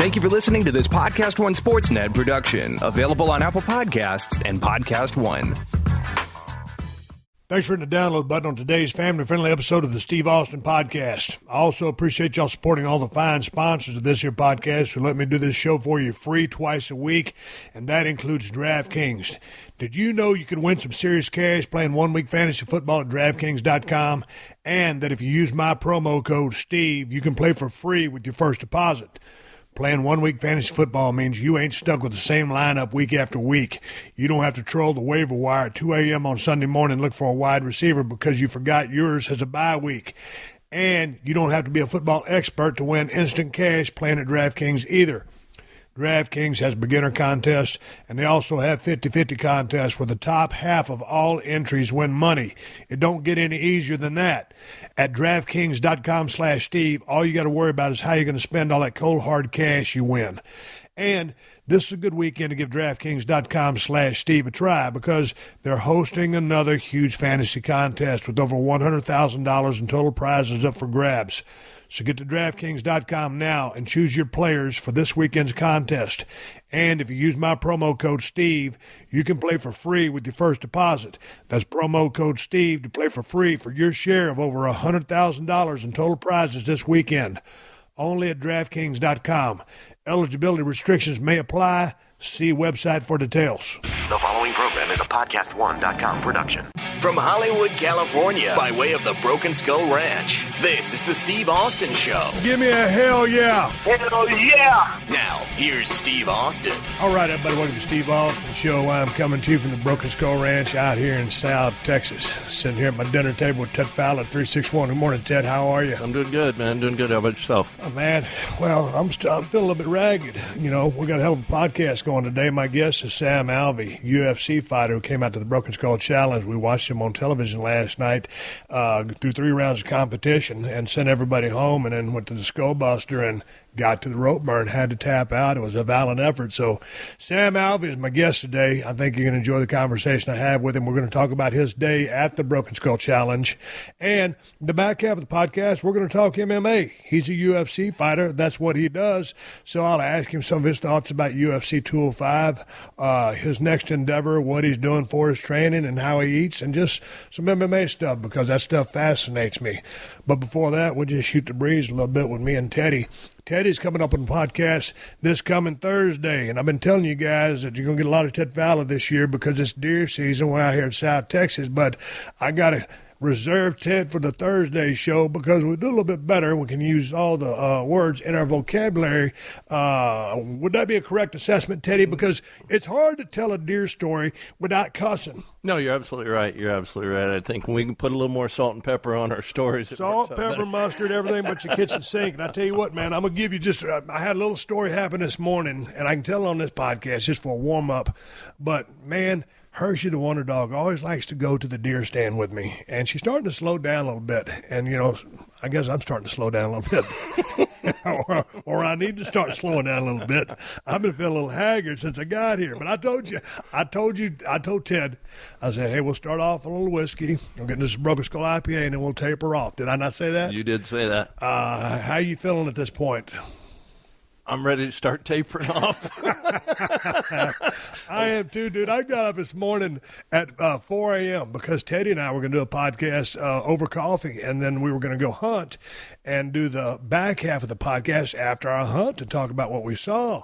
Thank you for listening to this PodcastOne Sportsnet production, available on Apple Podcasts and PodcastOne. Thanks for hitting the download button on today's family-friendly episode of the Steve Austin Podcast. I also appreciate y'all supporting all the fine sponsors of this here podcast who let me do this show for you free twice a week, and that includes DraftKings. Did you know you can win some serious cash playing 1 week fantasy football at DraftKings.com, and that if you use my promo code STEVE, you can play for free with your first deposit? Playing 1 week fantasy football means you ain't stuck with the same lineup week after week. You don't have to troll the waiver wire at 2 a.m. on Sunday morning and look for a wide receiver because you forgot yours has a bye week. And you don't have to be a football expert to win instant cash playing at DraftKings either. DraftKings has beginner contests, and they also have 50-50 contests where the top half of all entries win money. It don't get any easier than that. At DraftKings.com/Steve, all you got to worry about is how you're going to spend all that cold, hard cash you win. And this is a good weekend to give DraftKings.com/Steve a try because they're hosting another huge fantasy contest with over $100,000 in total prizes up for grabs. So get to DraftKings.com now and choose your players for this weekend's contest. And if you use my promo code STEVE, you can play for free with your first deposit. That's promo code STEVE to play for free for your share of over $100,000 in total prizes this weekend. Only at DraftKings.com. Eligibility restrictions may apply. See website for details. The following program is a PodcastOne.com production. From Hollywood, California, by way of the Broken Skull Ranch, this is the Steve Austin Show. Give me a hell yeah. Hell yeah. Now, here's Steve Austin. All right, everybody, welcome to the Steve Austin Show. I'm coming to you from the Broken Skull Ranch out here in South Texas. Sitting here at my dinner table with Ted Fowler, 361. Good morning, Ted. How are you? I'm doing good, man. Doing good. How about yourself? Oh, man. Well, I'm feeling a little bit ragged. You know, we got a hell of a podcast going today. My guest is Sam Alvey, UFC fighter who came out to the Broken Skull Challenge. We watched him on television last night through 3 rounds of competition and sent everybody home, and then went to the Skull Buster and got to the rope burn, had to tap out. It was a valiant effort. So Sam Alvey is my guest today. I think you're going to enjoy the conversation I have with him. We're going to talk about his day at the Broken Skull Challenge. And the back half of the podcast, we're going to talk MMA. He's a UFC fighter. That's what he does. So I'll ask him some of his thoughts about UFC 205, his next endeavor, what he's doing for his training and how he eats, and just some MMA stuff because that stuff fascinates me. But before that, we'll just shoot the breeze a little bit with me and Teddy. Teddy's coming up on the podcast this coming Thursday, and I've been telling you guys that you're going to get a lot of Ted Fowler this year because it's deer season. We're out here in South Texas, but I got to reserve Ted for the Thursday show because we do a little bit better. We can use all the words in our vocabulary. Would that be a correct assessment, Teddy? Because it's hard to tell a deer story without cussing. No, you're absolutely right. You're absolutely right. I think we can put a little more salt and pepper on our stories. Salt, pepper, mustard, everything but your kitchen sink. And I tell you what, man, I'm going to give you just I had a little story happen this morning, and I can tell it on this podcast just for a warm-up. But, man, Hershey, the Wonder Dog, always likes to go to the deer stand with me, and she's starting to slow down a little bit. And, you know, I guess I'm starting to slow down a little bit. or I need to start slowing down a little bit. I've been feeling a little haggard since I got here. But I told Ted, I said, hey, we'll start off with a little whiskey. We'll get this Broken Skull IPA, and then we'll taper off. Did I not say that? You did say that. How you feeling at this point? I'm ready to start tapering off. I am too, dude. I got up this morning at 4 a.m. because Teddy and I were going to do a podcast over coffee, and then we were going to go hunt and do the back half of the podcast after our hunt to talk about what we saw.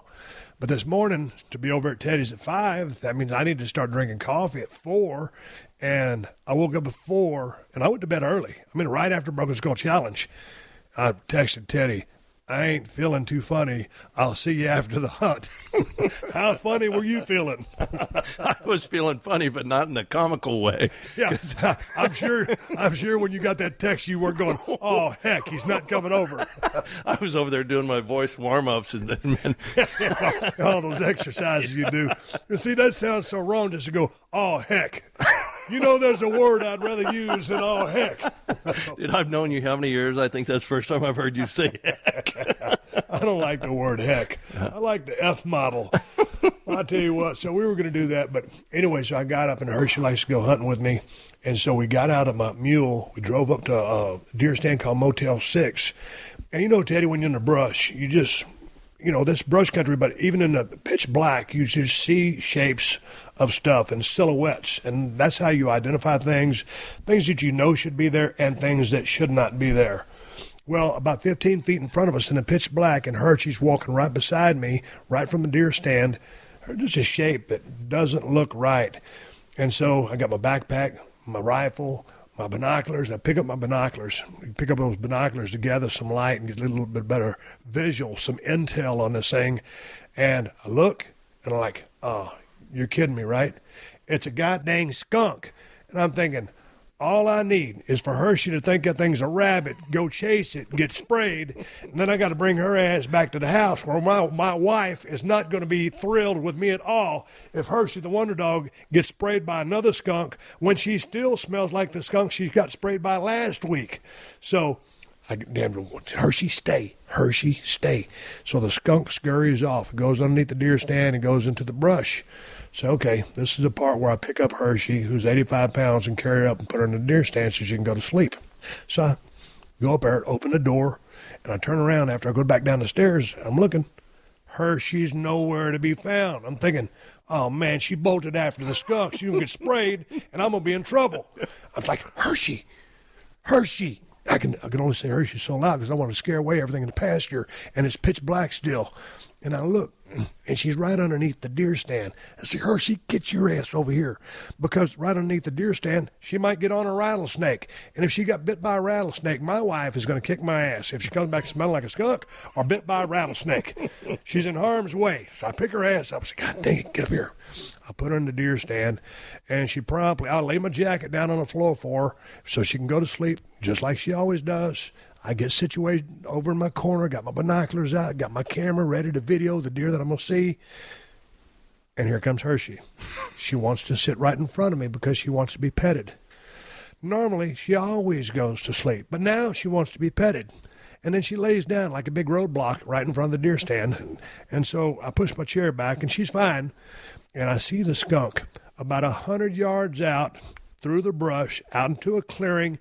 But this morning, to be over at Teddy's at 5, that means I need to start drinking coffee at 4. And I woke up at 4, and I went to bed early. I mean, right after Broken Skull Challenge, I texted Teddy, I ain't feeling too funny. I'll see you after the hunt. How funny were you feeling? I was feeling funny, but not in a comical way. Yeah, I'm sure when you got that text, you weren't going, oh, heck, he's not coming over. I was over there doing my voice warm-ups, and then all those exercises you do. You see, that sounds so wrong just to go, oh, heck. You know there's a word I'd rather use than oh, heck. Dude, I've known you how many years? I think that's the first time I've heard you say heck. I don't like the word heck. I like the F model. I'll tell you what, so we were going to do that. But anyway, so I got up, and Hershey likes to go hunting with me. And so we got out of my mule. We drove up to a deer stand called Motel 6. And you know, Teddy, when you're in the brush, this brush country, but even in the pitch black, you just see shapes of stuff and silhouettes, and that's how you identify things that you know should be there and things that should not be there. Well, about 15 feet in front of us in the pitch black, and Hershey's walking right beside me, right from the deer stand. There's a shape that doesn't look right. And so I got my backpack, my rifle, my binoculars. I pick up my binoculars. We pick up those binoculars to gather some light and get a little bit better visual, some intel on this thing. And I look, and I'm like, oh, you're kidding me, right? It's a goddamn skunk. And I'm thinking, all I need is for Hershey to think that thing's a rabbit, go chase it, get sprayed, and then I got to bring her ass back to the house where my wife is not going to be thrilled with me at all if Hershey, the Wonder Dog, gets sprayed by another skunk when she still smells like the skunk she got sprayed by last week. So, Hershey, stay. Hershey, stay. So the skunk scurries off. It goes underneath the deer stand and goes into the brush. So, okay, this is the part where I pick up Hershey, who's 85 pounds, and carry her up and put her in the deer stand so she can go to sleep. So I go up there, open the door, and I turn around after I go back down the stairs. I'm looking. Hershey's nowhere to be found. I'm thinking, oh, man, she bolted after the skunk. She's going to get sprayed, and I'm going to be in trouble. I was like, Hershey. I can only say Hershey so loud because I want to scare away everything in the pasture, and it's pitch black still. And I look, and she's right underneath the deer stand. I say, Hershey, get your ass over here. Because right underneath the deer stand, she might get on a rattlesnake. And if she got bit by a rattlesnake, my wife is going to kick my ass. If she comes back smelling like a skunk or bit by a rattlesnake, she's in harm's way. So I pick her ass up. I say, God dang it, get up here. I put her in the deer stand, and I'll lay my jacket down on the floor for her so she can go to sleep just like she always does. I get situated over in my corner, got my binoculars out, got my camera ready to video the deer that I'm going to see. And here comes Hershey. She wants to sit right in front of me because she wants to be petted. Normally, she always goes to sleep, but now she wants to be petted. And then she lays down like a big roadblock right in front of the deer stand. And so I push my chair back, and she's fine. And I see the skunk about 100 yards out through the brush, out into a clearing,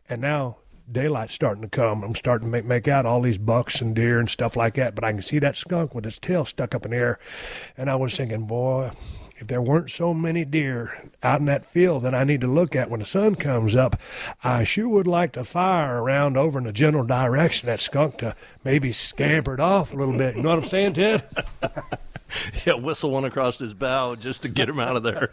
and now daylight's starting to come. I'm starting to make out all these bucks and deer and stuff like that, but I can see that skunk with its tail stuck up in the air. And I was thinking, boy, if there weren't so many deer out in that field that I need to look at when the sun comes up, I sure would like to fire around over in the general direction that skunk to maybe scamper it off a little bit. You know what I'm saying, Ted? Yeah, whistle one across his bow just to get him out of there.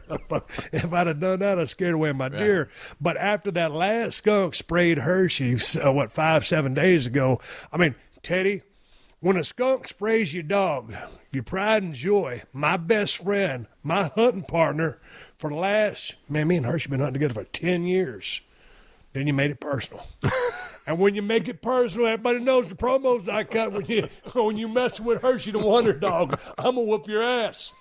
If I'd have done that, I'd scared away my deer. But after that last skunk sprayed Hershey, 5-7 days ago, I mean, Teddy, when a skunk sprays your dog, your pride and joy, my best friend, my hunting partner for the last, man, me and Hershey been hunting together for 10 years. Then you made it personal. And when you make it personal, everybody knows the promos I cut when you mess with Hershey the Wonder Dog. I'm going to whoop your ass.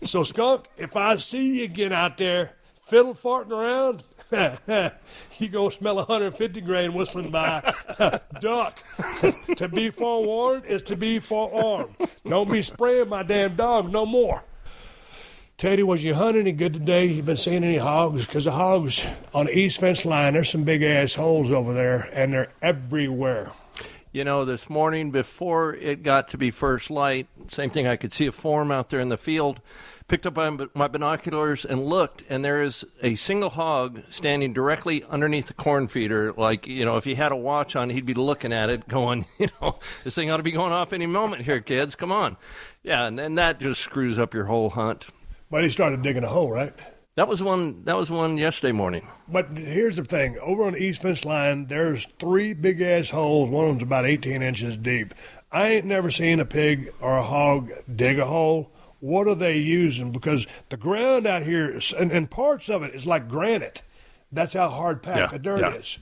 So, skunk, if I see you again out there fiddle farting around, you going to smell 150 grain whistling by. Duck. To be forewarned is to be forearmed. Don't be spraying my damn dog no more. Teddy, was you hunting any good today? You been seeing any hogs? Because the hogs on the east fence line, there's some big-ass holes over there, and they're everywhere. You know, this morning before it got to be first light, same thing, I could see a form out there in the field, picked up my binoculars and looked, and there is a single hog standing directly underneath the corn feeder. Like, you know, if he had a watch on, he'd be looking at it going, this thing ought to be going off any moment here, kids. Come on. Yeah, and that just screws up your whole hunt. But he started digging a hole, right? That was one yesterday morning. But here's the thing. Over on the east fence line, there's 3 big-ass holes. One of them's about 18 inches deep. I ain't never seen a pig or a hog dig a hole. What are they using? Because the ground out here, and parts of it is like granite. That's how hard packed the dirt is.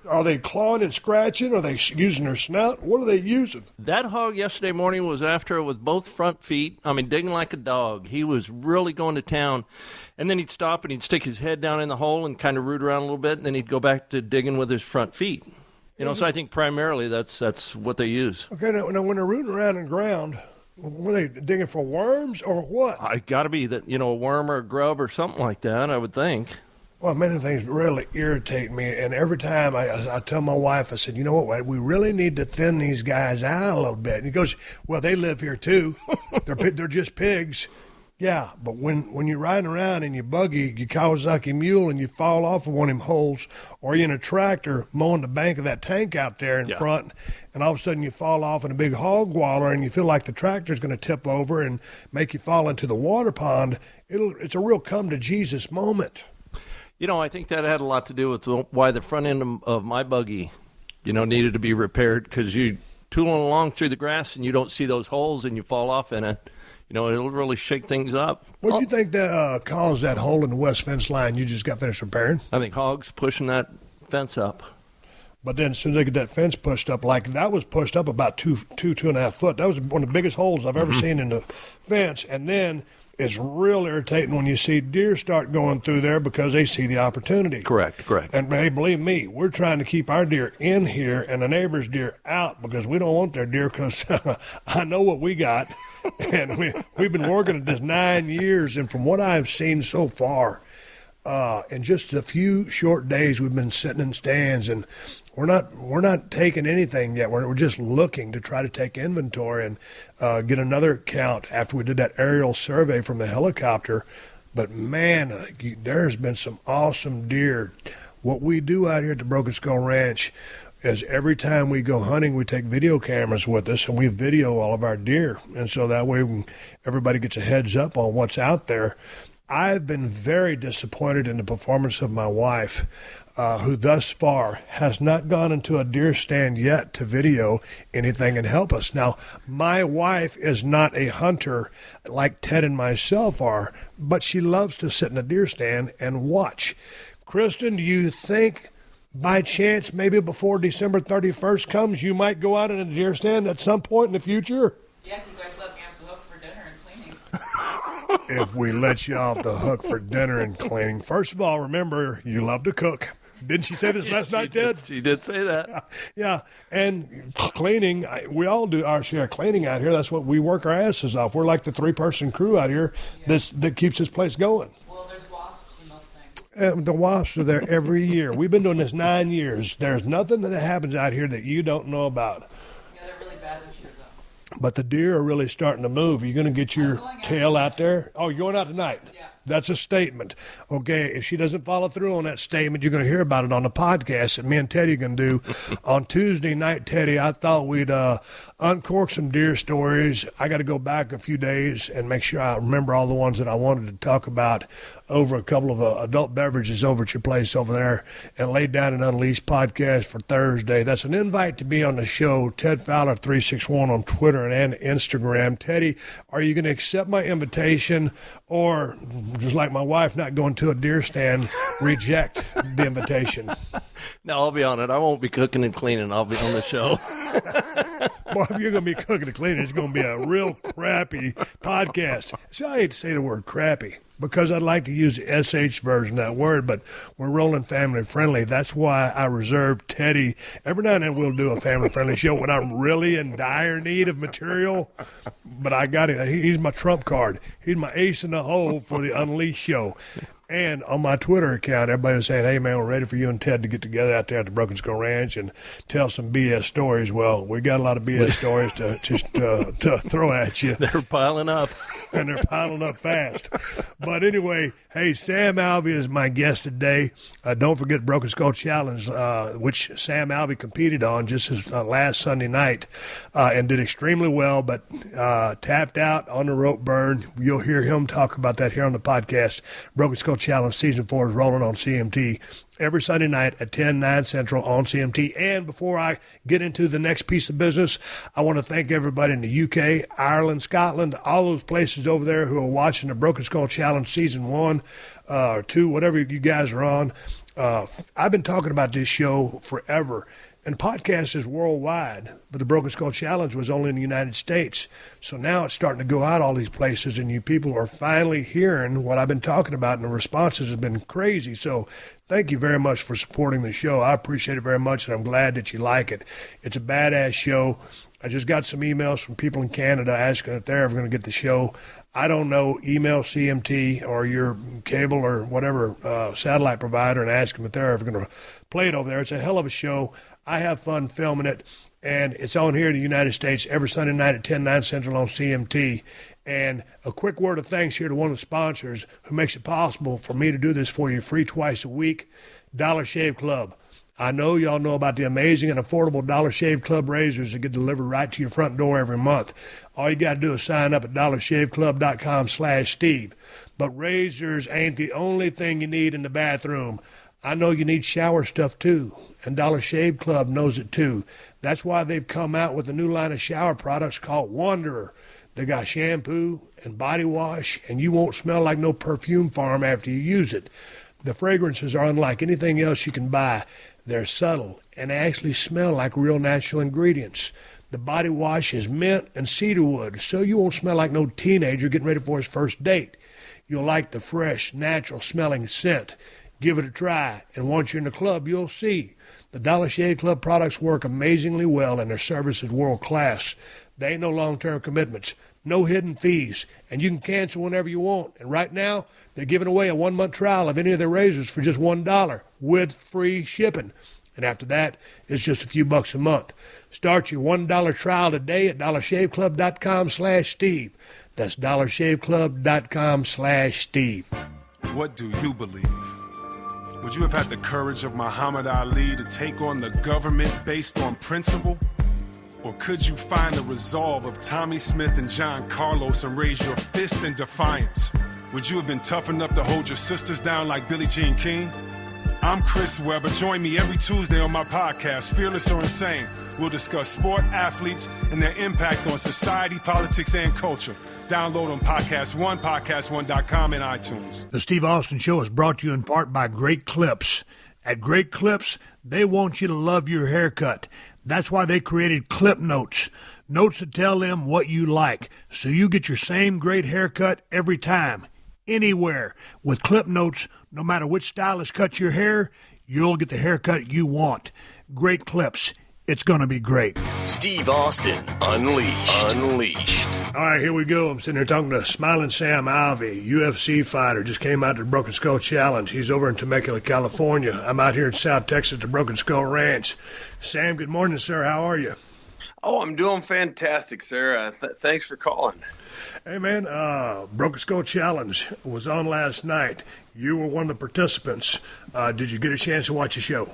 Are they clawing and scratching? Are they using their snout? What are they using? That hog yesterday morning was after it with both front feet. I mean, digging like a dog. He was really going to town. And then he'd stop and he'd stick his head down in the hole and kind of root around a little bit, and then he'd go back to digging with his front feet. So I think primarily that's what they use. Okay, now when they're rooting around in the ground, were they digging for worms or what? It got to be that, a worm or a grub or something like that, I would think. Well, many things really irritate me, and every time I tell my wife, I said, you know what, we really need to thin these guys out a little bit. And he goes, well, they live here too. They're just pigs. Yeah, but when you're riding around in your buggy, your Kawasaki mule, and you fall off of one of them holes, or you're in a tractor mowing the bank of that tank out there in front, and all of a sudden you fall off in a big hog waller, and you feel like the tractor's going to tip over and make you fall into the water pond, it's a real come-to-Jesus moment. You know, I think that had a lot to do with why the front end of my buggy, needed to be repaired, because you're tooling along through the grass and you don't see those holes and you fall off in it. It'll really shake things up. What do you think that caused that hole in the west fence line you just got finished repairing? I think hogs pushing that fence up. But then as soon as they get that fence pushed up, like that was pushed up about two and a half foot. That was one of the biggest holes I've ever seen in the fence. And then it's real irritating when you see deer start going through there because they see the opportunity. Correct. And hey, believe me, we're trying to keep our deer in here and the neighbor's deer out because we don't want their deer, because I know what we got. And we've been working at this 9 years, and from what I've seen so far, in just a few short days, we've been sitting in stands, and we're not taking anything yet. We're just looking to try to take inventory and get another count after we did that aerial survey from the helicopter. But man, there's been some awesome deer. What we do out here at the Broken Skull Ranch is every time we go hunting, we take video cameras with us, and we video all of our deer. And so that way everybody gets a heads up on what's out there. I've been very disappointed in the performance of my wife, who thus far has not gone into a deer stand yet to video anything and help us. Now, my wife is not a hunter like Ted and myself are, but she loves to sit in a deer stand and watch. Kristen, do you think by chance, maybe before December 31st comes, you might go out in a deer stand at some point in the future? Yeah, if you guys let me off the hook for dinner and cleaning. If we let you off the hook for dinner and cleaning. First of all, remember, you love to cook. Didn't she say this last night, Ted? She did say that. Yeah, and cleaning, we all do our share of cleaning out here. That's what we work our asses off. We're like the three-person crew out here that keeps this place going. Well, there's wasps in those things. The wasps are there every year. We've been doing this 9 years. There's nothing that happens out here that you don't know about. Yeah, they're really bad this year, though. But the deer are really starting to move. Are you going to get your tail out there? Oh, you're going out tonight? Yeah. That's a statement. Okay, if she doesn't follow through on that statement, you're going to hear about it on the podcast that me and Teddy are going to do on Tuesday night. Teddy, I thought we'd uncork some deer stories. I got to go back a few days and make sure I remember all the ones that I wanted to talk about over a couple of adult beverages over at your place over there, and laid down an Unleashed podcast for Thursday. That's an invite to be on the show, Ted Fowler 361 on Twitter and Instagram. Teddy, are you going to accept my invitation, or just like my wife not going to a deer stand, reject the invitation? No, I'll be on it. I won't be cooking and cleaning. I'll be on the show. Well, if you're going to be cooking and cleaning, it's going to be a real crappy podcast. See, I hate to say the word crappy, because I'd like to use the SH version of that word, but we're rolling family friendly. That's why I reserve Teddy. Every now and then we'll do a family friendly show when I'm really in dire need of material, but I got it. He's my trump card. He's my ace in the hole for the Unleashed show. And on my Twitter account, everybody was saying, hey, man, we're ready for you and Ted to get together out there at the Broken Skull Ranch and tell some BS stories. Well, we got a lot of BS stories to throw at you. They're piling up. And they're piling up fast. But anyway, hey, Sam Alvey is my guest today. Don't forget Broken Skull Challenge, which Sam Alvey competed on just his last Sunday night and did extremely well, but tapped out on the rope burn. You'll hear him talk about that here on the podcast. Broken Skull Challenge Season 4 is rolling on CMT every Sunday night at 10, 9 Central on CMT. And before I get into the next piece of business, I want to thank everybody in the UK, Ireland, Scotland, all those places over there who are watching the Broken Skull Challenge Season 1 or 2, whatever you guys are on. I've been talking about this show forever. And podcast is worldwide, but the Broken Skull Challenge was only in the United States. So now it's starting to go out all these places, and you people are finally hearing what I've been talking about, and the responses have been crazy. So thank you very much for supporting the show. I appreciate it very much, and I'm glad that you like it. It's a badass show. I just got some emails from people in Canada asking if they're ever going to get the show. I don't know. Email CMT or your cable or whatever satellite provider and ask them if they're ever going to play it over there. It's a hell of a show. I have fun filming it, and it's on here in the United States every Sunday night at 10, 9 Central on CMT. And a quick word of thanks here to one of the sponsors who makes it possible for me to do this for you free twice a week, Dollar Shave Club. I know y'all know about the amazing and affordable Dollar Shave Club razors that get delivered right to your front door every month. All you got to do is sign up at dollarshaveclub.com/Steve. But razors ain't the only thing you need in the bathroom. I know you need shower stuff too, and Dollar Shave Club knows it too. That's why they've come out with a new line of shower products called Wanderer. They got shampoo and body wash, and you won't smell like no perfume farm after you use it. The fragrances are unlike anything else you can buy. They're subtle and actually smell like real natural ingredients. The body wash is mint and cedarwood, so you won't smell like no teenager getting ready for his first date. You'll like the fresh, natural-smelling scent. Give it a try, and once you're in the club, you'll see. The Dollar Shave Club products work amazingly well, and their service is world-class. They ain't no long-term commitments, no hidden fees, and you can cancel whenever you want. And right now, they're giving away a 1-month trial of any of their razors for just $1 with free shipping. And after that, it's just a few bucks a month. Start your $1 trial today at dollarshaveclub.com/Steve. That's dollarshaveclub.com/Steve. What do you believe? Would you have had the courage of Muhammad Ali to take on the government based on principle? Or could you find the resolve of Tommy Smith and John Carlos and raise your fist in defiance? Would you have been tough enough to hold your sisters down like Billie Jean King? I'm Chris Webber. Join me every Tuesday on my podcast, Fearless or Insane. We'll discuss sport, athletes, and their impact on society, politics, and culture. Download on PodcastOne, PodcastOne.com, and iTunes. The Steve Austin Show is brought to you in part by Great Clips. At Great Clips, they want you to love your haircut. That's why they created Clip Notes. Notes that tell them what you like, so you get your same great haircut every time, anywhere. With Clip Notes, no matter which stylist cuts your hair, you'll get the haircut you want. Great Clips. It's going to be great. Steve Austin, Unleashed. All right, here we go. I'm sitting here talking to Smiling Sam Alvey, UFC fighter. Just came out to the Broken Skull Challenge. He's over in Temecula, California. I'm out here in South Texas at the Broken Skull Ranch. Sam, good morning, sir. How are you? Oh, I'm doing fantastic, sir. Thanks for calling. Hey, man, Broken Skull Challenge was on last night. You were one of the participants. Did you get a chance to watch the show?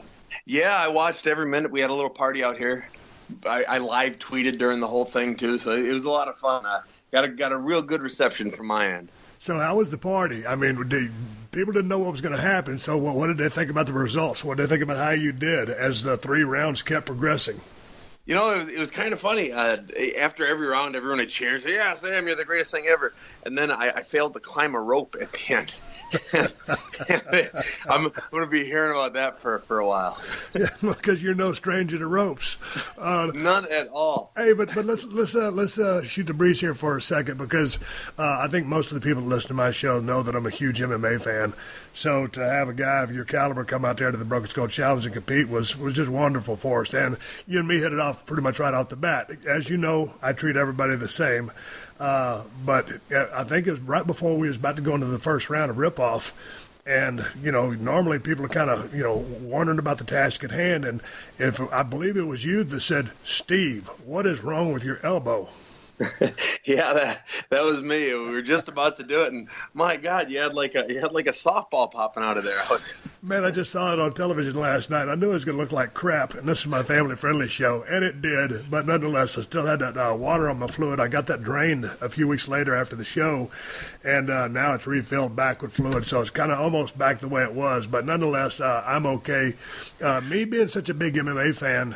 Yeah, I watched every minute. We had a little party out here. I live tweeted during the whole thing, too, so it was a lot of fun. Got a real good reception from my end. So how was the party? I mean, people didn't know what was going to happen, so what did they think about the results? What did they think about how you did as the 3 rounds kept progressing? You know, it was kind of funny. After every round, everyone would cheer. So, yeah, Sam, you're the greatest thing ever. And then I failed to climb a rope at the end. I'm going to be hearing about that for a while. Yeah, because you're no stranger to ropes. None at all. Hey, but let's shoot the breeze here for a second, because I think most of the people that listen to my show know that I'm a huge MMA fan. So to have a guy of your caliber come out there to the Broken Skull Challenge and compete was just wonderful for us. And you and me hit it off pretty much right off the bat. As you know, I treat everybody the same. But I think it was right before we was about to go into the first round of ripoff. And, you know, normally people are kind of, wondering about the task at hand. And if I believe it was you that said, Steve, what is wrong with your elbow? Yeah, that was me. We were just about to do it, and my God, you had like a softball popping out of there. Man, I just saw it on television last night. I knew it was going to look like crap, and this is my family-friendly show, and it did. But nonetheless, I still had that water on my fluid. I got that drained a few weeks later after the show, and now it's refilled back with fluid, so it's kind of almost back the way it was. But nonetheless, I'm okay. Me being such a big MMA fan,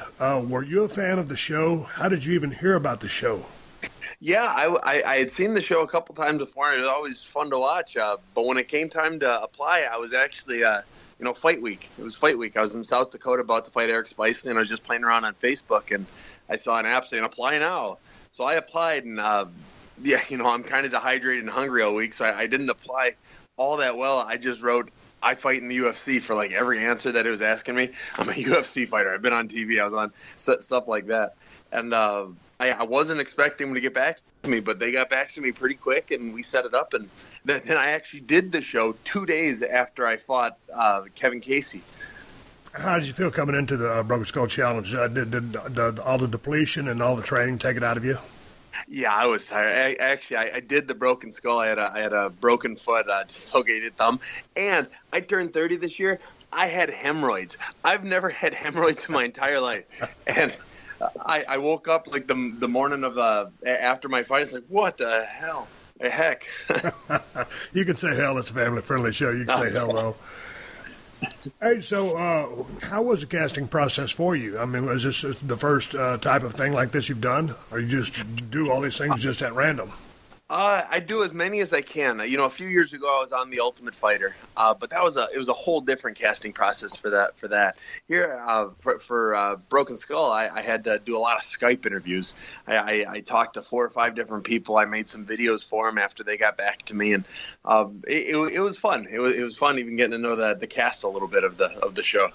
were you a fan of the show? How did you even hear about the show? Yeah, I had seen the show a couple times before, and it was always fun to watch. But when it came time to apply, I was actually, fight week. It was fight week. I was in South Dakota about to fight Eric Spice, and I was just playing around on Facebook, and I saw an app saying, apply now. So I applied, and, I'm kind of dehydrated and hungry all week, so I didn't apply all that well. I just wrote, I fight in the UFC for, like, every answer that it was asking me. I'm a UFC fighter. I've been on TV. I was on stuff like that. And I wasn't expecting them to get back to me, but they got back to me pretty quick, and we set it up. And then I actually did the show 2 days after I fought Kevin Casey. How did you feel coming into the Broken Skull Challenge? Did all the depletion and all the training take it out of you? Yeah, I was tired. I did the broken skull. I had a broken foot, dislocated thumb, and I turned 30 this year. I had hemorrhoids. I've never had hemorrhoids in my entire life, and I woke up like the morning of after my fight. It's like, what the hell? Heck. You can say hell. It's a family-friendly show. You can say hell, though. Hey, so how was the casting process for you? I mean, was this the first type of thing like this you've done, or you just do all these things just at random? I do as many as I can. You know, a few years ago I was on The Ultimate Fighter, but it was a whole different casting process for that. Here for Broken Skull, I had to do a lot of Skype interviews. I talked to 4 or 5 different people. I made some videos for them after they got back to me, and it was fun. It was fun even getting to know the cast a little bit of the show.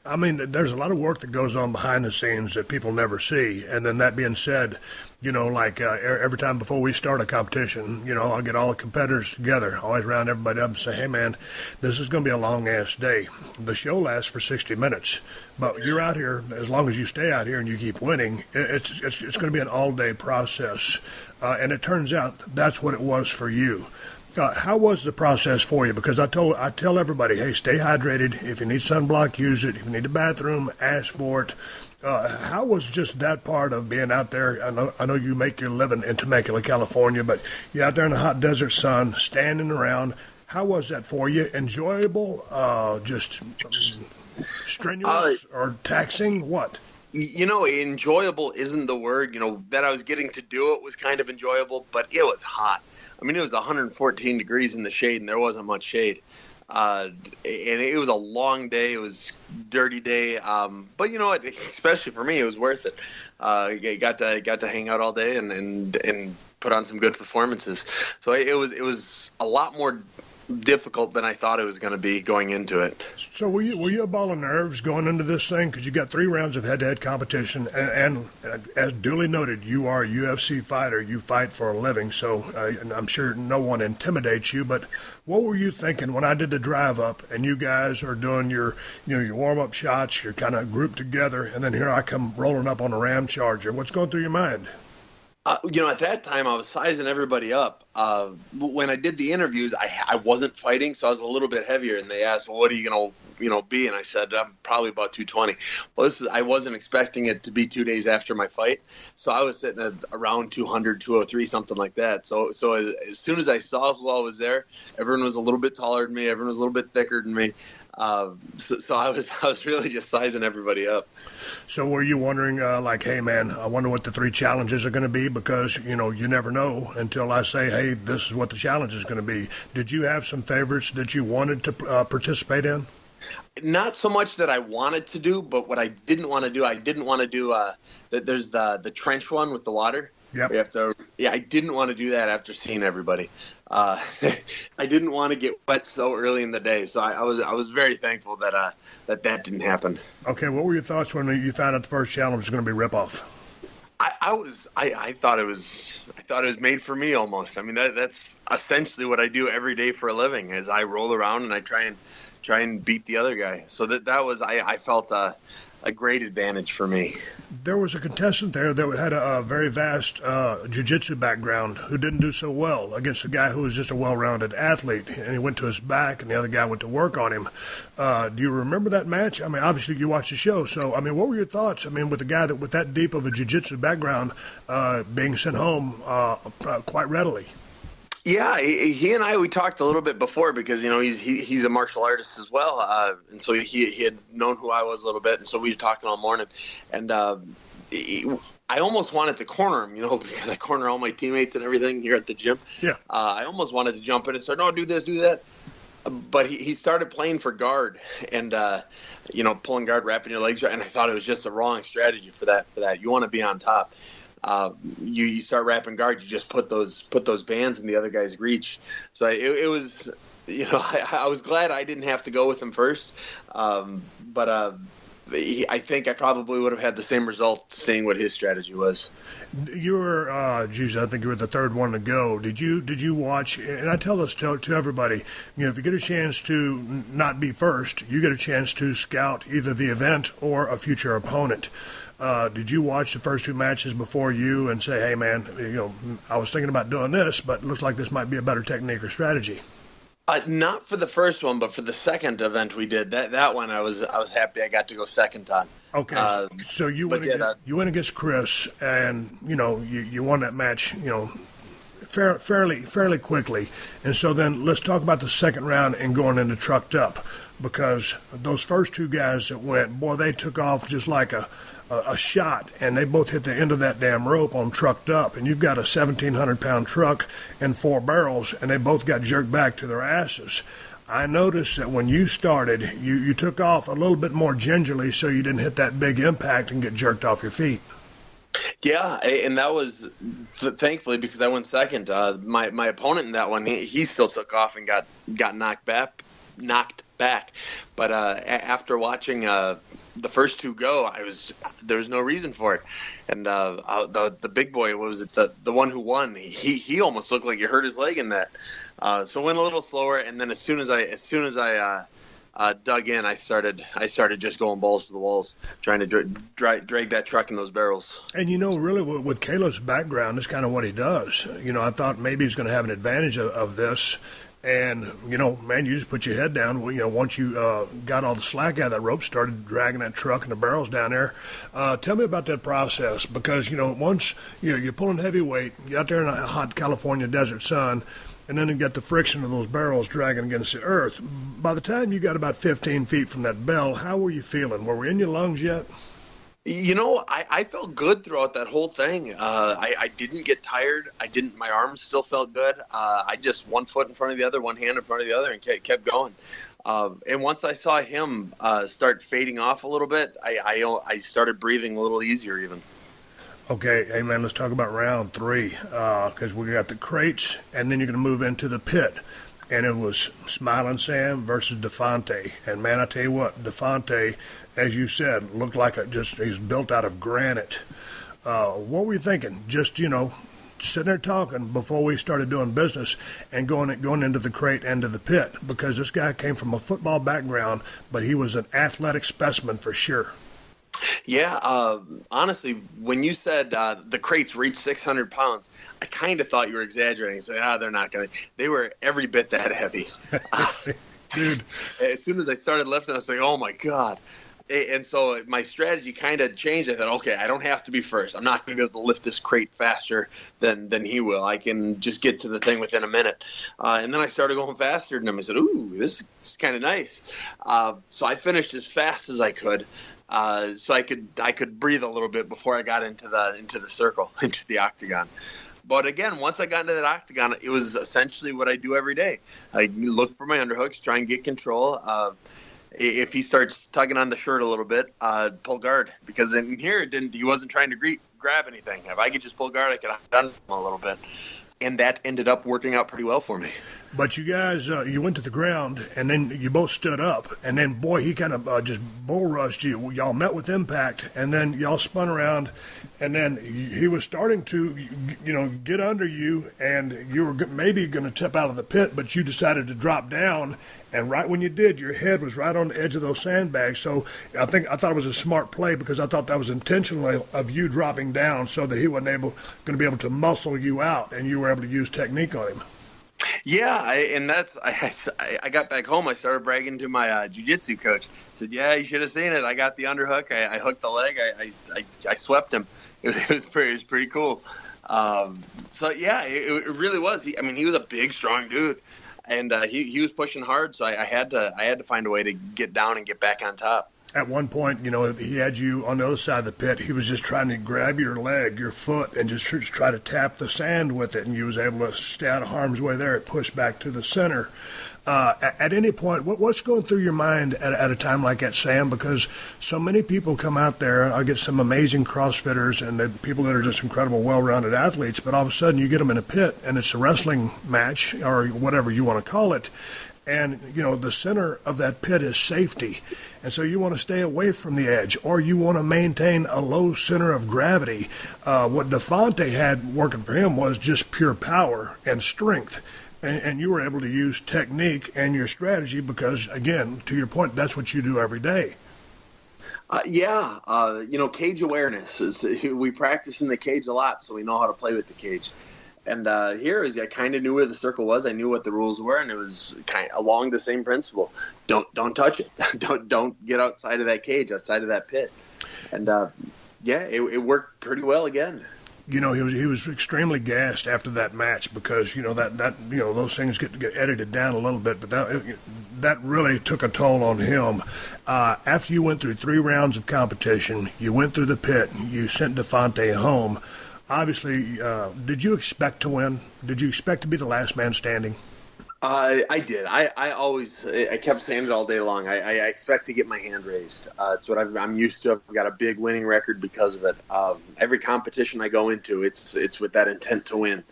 I mean, there's a lot of work that goes on behind the scenes that people never see. And then that being said, you know, like every time before we start a competition, you know, I'll get all the competitors together, always round everybody up and say, hey, man, this is going to be a long-ass day. The show lasts for 60 minutes, but you're out here, as long as you stay out here and you keep winning, it's going to be an all-day process. And it turns out that's what it was for you. How was the process for you? Because I tell everybody, hey, stay hydrated. If you need sunblock, use it. If you need a bathroom, ask for it. How was just that part of being out there? I know you make your living in Temecula, California, but you're out there in the hot desert sun, standing around. How was that for you? Enjoyable? Just strenuous or taxing? What? You know, enjoyable isn't the word. You know, that I was getting to do it was kind of enjoyable, but it was hot. I mean, it was 114 degrees in the shade, and there wasn't much shade. And it was a long day. It was a dirty day. But you know what? Especially for me, it was worth it. Got to hang out all day and put on some good performances. So it was a lot more difficult than I thought it was going to be going into it. So were you a ball of nerves going into this thing? Because you got 3 rounds of head-to-head competition, and as duly noted, you are a UFC fighter. You fight for a living, so I'm sure no one intimidates you. But what were you thinking when I did the drive up, and you guys are doing your warm-up shots, you're kind of grouped together, and then here I come rolling up on a Ram Charger? What's going through your mind? You know, at that time, I was sizing everybody up. When I did the interviews, I wasn't fighting, so I was a little bit heavier. And they asked, well, what are you going to be? And I said, I'm probably about 220. Well, I wasn't expecting it to be 2 days after my fight. So I was sitting at around 200, 203, something like that. So as soon as I saw who all was there, everyone was a little bit taller than me. Everyone was a little bit thicker than me. So I was really just sizing everybody up. So were you wondering, like, hey, man, I wonder what the 3 challenges are going to be? Because, you know, you never know until I say, hey, this is what the challenge is going to be. Did you have some favorites that you wanted to participate in? Not so much that I wanted to do, but what I didn't want to do, there's the trench one with the water. Yep. I didn't want to do that after seeing everybody. I didn't want to get wet so early in the day, so I was very thankful that didn't happen. Okay, what were your thoughts when you found out the first challenge was going to be rip-off? I thought it was made for me almost. I mean, that's essentially what I do every day for a living. Is I roll around and I try and beat the other guy. So that was I felt a great advantage for me. There was a contestant there that had a very vast jiu-jitsu background who didn't do so well against a guy who was just a well-rounded athlete, and he went to his back, and the other guy went to work on him. Do you remember that match? I mean, obviously you watched the show, so, I mean, what were your thoughts? I mean, with a guy with that deep of a jiu-jitsu background being sent home quite readily? Yeah, he and we talked a little bit before because, you know, he's a martial artist as well. And so he had known who I was a little bit. And so we were talking all morning. And I almost wanted to corner him, you know, because I corner all my teammates and everything here at the gym. Yeah. I almost wanted to jump in and start, no, do this, do that. But he started playing for guard and, you know, pulling guard, wrapping your legs. And I thought it was just a wrong strategy for that. You want to be on top. You start wrapping guard, you just put those bands in the other guy's reach. So it was, you know, I was glad I didn't have to go with him first. But I think I probably would have had the same result seeing what his strategy was. You were, I think you were the third one to go. Did you watch, and I tell this to everybody, if you get a chance to not be first, you get a chance to scout either the event or a future opponent. Did you watch the first two matches before you and say, hey man, I was thinking about doing this, but it looks like this might be a better technique or strategy? Not for the first one, but for the second event we did, that one I was happy I got to go second on. Okay, so you went against Chris, and you won that match, fairly quickly. And so then let's talk about the second round and going into trucked up, because those first two guys that went, boy, they took off just like a shot, and they both hit the end of that damn rope on trucked up, and you've got a 1,700-pound truck and 4 barrels, and they both got jerked back to their asses. I noticed that when you started, you took off a little bit more gingerly so you didn't hit that big impact and get jerked off your feet. Yeah, and that was thankfully because I went second. My opponent in that one, he still took off and got knocked back. But after watching the first two go, there was no reason for it. And the big boy, what was it, the one who won? He almost looked like he hurt his leg in that. So went a little slower, and then as soon as I dug in, I started just going balls to the walls, trying to drag that truck in those barrels. And really, with Caleb's background, that's kind of what he does. I thought maybe he's going to have an advantage of this. And, man, you just put your head down. Once you got all the slack out of that rope, started dragging that truck and the barrels down there. Tell me about that process, because, once you're pulling heavy weight, you're out there in a hot California desert sun, and then you get the friction of those barrels dragging against the earth. By the time you got about 15 feet from that bell, how were you feeling? Were we in your lungs yet? I felt good throughout that whole thing. I didn't get tired. My arms still felt good. I just one foot in front of the other, one hand in front of the other, and kept going. And once I saw him start fading off a little bit, I started breathing a little easier even. Okay, hey man, let's talk about round 3, because we got the crates, and then you're going to move into the pit. And it was Smiling Sam versus DeFonte. And man, I tell you what, DeFonte, as you said, looked like he's built out of granite. What were you thinking? Just, sitting there talking before we started doing business and going into the crate and to the pit, because this guy came from a football background, but he was an athletic specimen for sure. Yeah, honestly, when you said the crates reached 600 pounds, I kind of thought you were exaggerating. So, they're not going to. They were every bit that heavy. Dude. As soon as I started lifting, I was like, oh, my God. And so my strategy kind of changed. I thought, okay, I don't have to be first. I'm not going to be able to lift this crate faster than he will. I can just get to the thing within a minute. And then I started going faster than him. I said, ooh, this is kind of nice. So I finished as fast as I could. So I could breathe a little bit before I got into the circle, into the octagon. But again, once I got into that octagon, it was essentially what I do every day. I look for my underhooks, try and get control. If he starts tugging on the shirt a little bit, pull guard, because in here he wasn't trying to grab anything. If I could just pull guard, I could have done him a little bit. And that ended up working out pretty well for me. But you guys, you went to the ground, and then you both stood up, and then, boy, he kind of just bull rushed you. Y'all met with impact, and then y'all spun around, and then he was starting to, get under you, and you were maybe going to tip out of the pit, but you decided to drop down, and right when you did, your head was right on the edge of those sandbags. So I thought it was a smart play, because I thought that was intentional of you dropping down so that he wasn't going to be able to muscle you out, and you were able to use technique on him. Yeah, I got back home. I started bragging to my jiu-jitsu coach. I said, "Yeah, you should have seen it. I got the underhook. I hooked the leg. I swept him. It was pretty cool." So yeah, it really was. He was a big, strong dude, and he was pushing hard. So I had to find a way to get down and get back on top. At one point, he had you on the other side of the pit. He was just trying to grab your leg, your foot, and just try to tap the sand with it, and you was able to stay out of harm's way there. It pushed back to the center. At any point, what's going through your mind at a time like that, Sam? Because so many people come out there. I get some amazing CrossFitters and people that are just incredible, well-rounded athletes, but all of a sudden you get them in a pit, and it's a wrestling match or whatever you want to call it. And, the center of that pit is safety. And so you want to stay away from the edge, or you want to maintain a low center of gravity. What Devontae had working for him was just pure power and strength. And you were able to use technique and your strategy because, again, to your point, that's what you do every day. Cage awareness. We practice in the cage a lot, so we know how to play with the cage. And I kind of knew where the circle was. I knew what the rules were, and it was kind of along the same principle. Don't touch it. don't get outside of that cage, outside of that pit. And it worked pretty well again. He was extremely gassed after that match because those things get edited down a little bit, but that really took a toll on him. After you went through 3 rounds of competition, you went through the pit, you sent Devontae home. Obviously, did you expect to win? Did you expect to be the last man standing? I did. I kept saying it all day long. I expect to get my hand raised. It's what I'm used to. I've got a big winning record because of it. Every competition I go into, it's with that intent to win.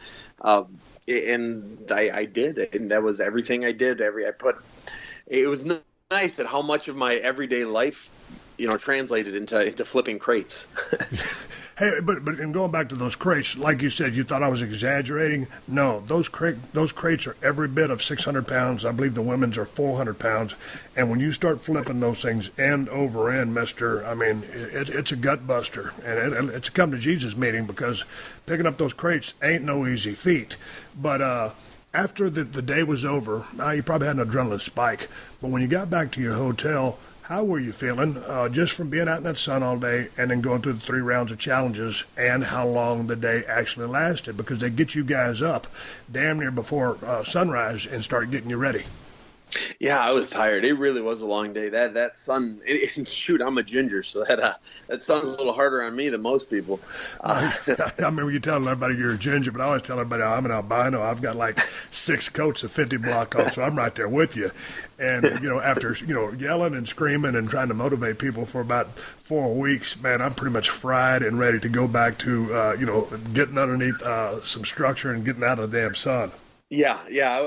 And I did, and that was everything I did. It was nice at how much of my everyday life, translated into flipping crates. Hey, but in going back to those crates, like you said, you thought I was exaggerating. No, those crates are every bit of 600 pounds. I believe the women's are 400 pounds. And when you start flipping those things end over end, mister, it's a gut buster. And it's a come to Jesus meeting because picking up those crates ain't no easy feat. But after the day was over, you probably had an adrenaline spike. But when you got back to your hotel, how were you feeling just from being out in that sun all day and then going through the 3 rounds of challenges and how long the day actually lasted? Because they get you guys up damn near before sunrise and start getting you ready. Yeah, I was tired. It really was a long day. That sun, and shoot, I'm a ginger, so that sun's a little harder on me than most people. I remember you telling everybody you're a ginger, but I always tell everybody I'm an albino. I've got like 6 coats of 50 block on, so I'm right there with you. And, after, yelling and screaming and trying to motivate people for about 4 weeks, man, I'm pretty much fried and ready to go back to, getting underneath some structure and getting out of the damn sun. Yeah,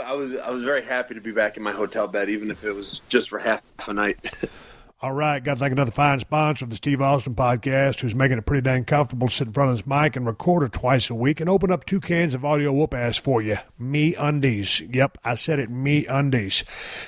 I was very happy to be back in my hotel bed, even if it was just for half a night. All right, got to thank another fine sponsor of the Steve Austin Podcast, who's making it pretty dang comfortable to sit in front of this mic and record it twice a week and open up 2 cans of audio whoop-ass for you. MeUndies. Yep, I said it, MeUndies.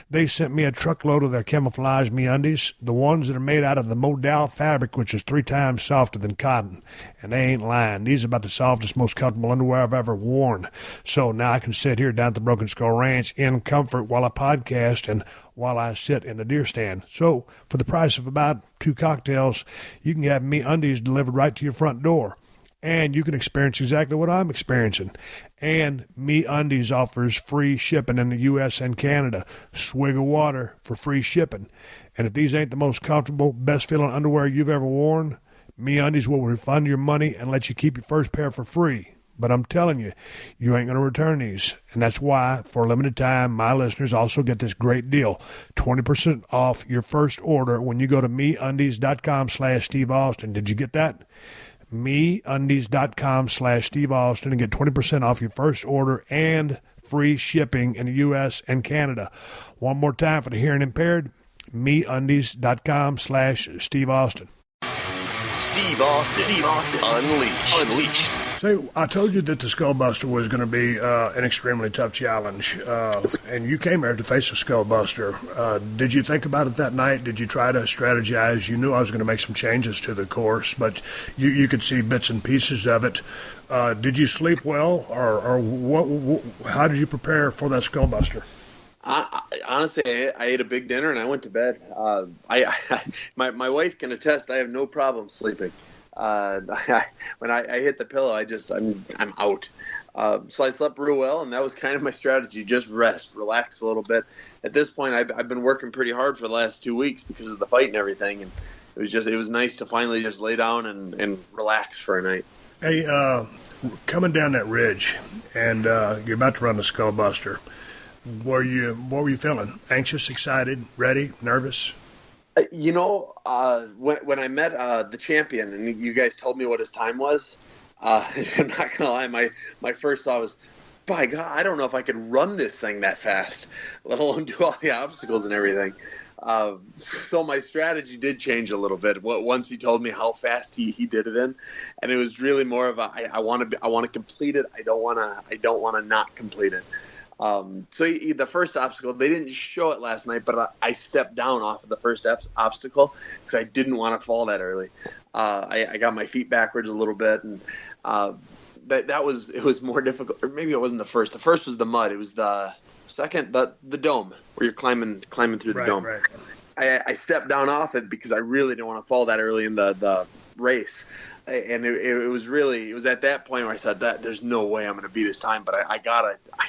They sent me a truckload of their camouflage MeUndies, the ones that are made out of the modal fabric, which is 3 times softer than cotton. And they ain't lying. These are about the softest, most comfortable underwear I've ever worn. So now I can sit here down at the Broken Skull Ranch in comfort while I podcast and while I sit in the deer stand. So for the price of about 2 cocktails, you can have MeUndies delivered right to your front door. And you can experience exactly what I'm experiencing. And MeUndies offers free shipping in the U.S. and Canada. Swig of water for free shipping. And if these ain't the most comfortable, best-feeling underwear you've ever worn, MeUndies will refund your money and let you keep your first pair for free. But I'm telling you, you ain't going to return these. And that's why, for a limited time, my listeners also get this great deal. 20% off your first order when you go to MeUndies.com/Steve Austin. Did you get that? MeUndies.com/Steve Austin and get 20% off your first order and free shipping in the U.S. and Canada. One more time for the hearing impaired, MeUndies.com/Steve Austin. Steve Austin. Unleashed. So I told you that the Skullbuster was going to be an extremely tough challenge, and you came here to face a Skullbuster. Did you think about it that night? Did you try to strategize? You knew I was going to make some changes to the course, but you could see bits and pieces of it. Did you sleep well, or what? How did you prepare for that Skullbuster? Honestly, I ate a big dinner and I went to bed. My wife can attest. I have no problem sleeping. When I hit the pillow, I'm out. So I slept real well, and that was kind of my strategy: just rest, relax a little bit. At this point, I've been working pretty hard for the last 2 weeks because of the fight and everything, and it was nice to finally just lay down and relax for a night. Hey, coming down that ridge, and you're about to run the Skullbuster. What were you feeling? Anxious, excited, ready, nervous? When I met the champion and you guys told me what his time was, I'm not gonna lie, my first thought was, by God, I don't know if I could run this thing that fast, let alone do all the obstacles and everything. So my strategy did change a little bit once he told me how fast he did it in, and it was really more of I want to complete it. I don't want to not complete it. So the first obstacle, they didn't show it last night, but I stepped down off of the first obstacle because I didn't want to fall that early. I got my feet backwards a little bit, and it was more difficult. Or maybe it wasn't the first. The first was the mud. It was the second, the dome, where you're climbing through the dome. Right. I stepped down off it because I really didn't want to fall that early in the race. And it was at that point where I said that there's no way I'm going to beat his time, but I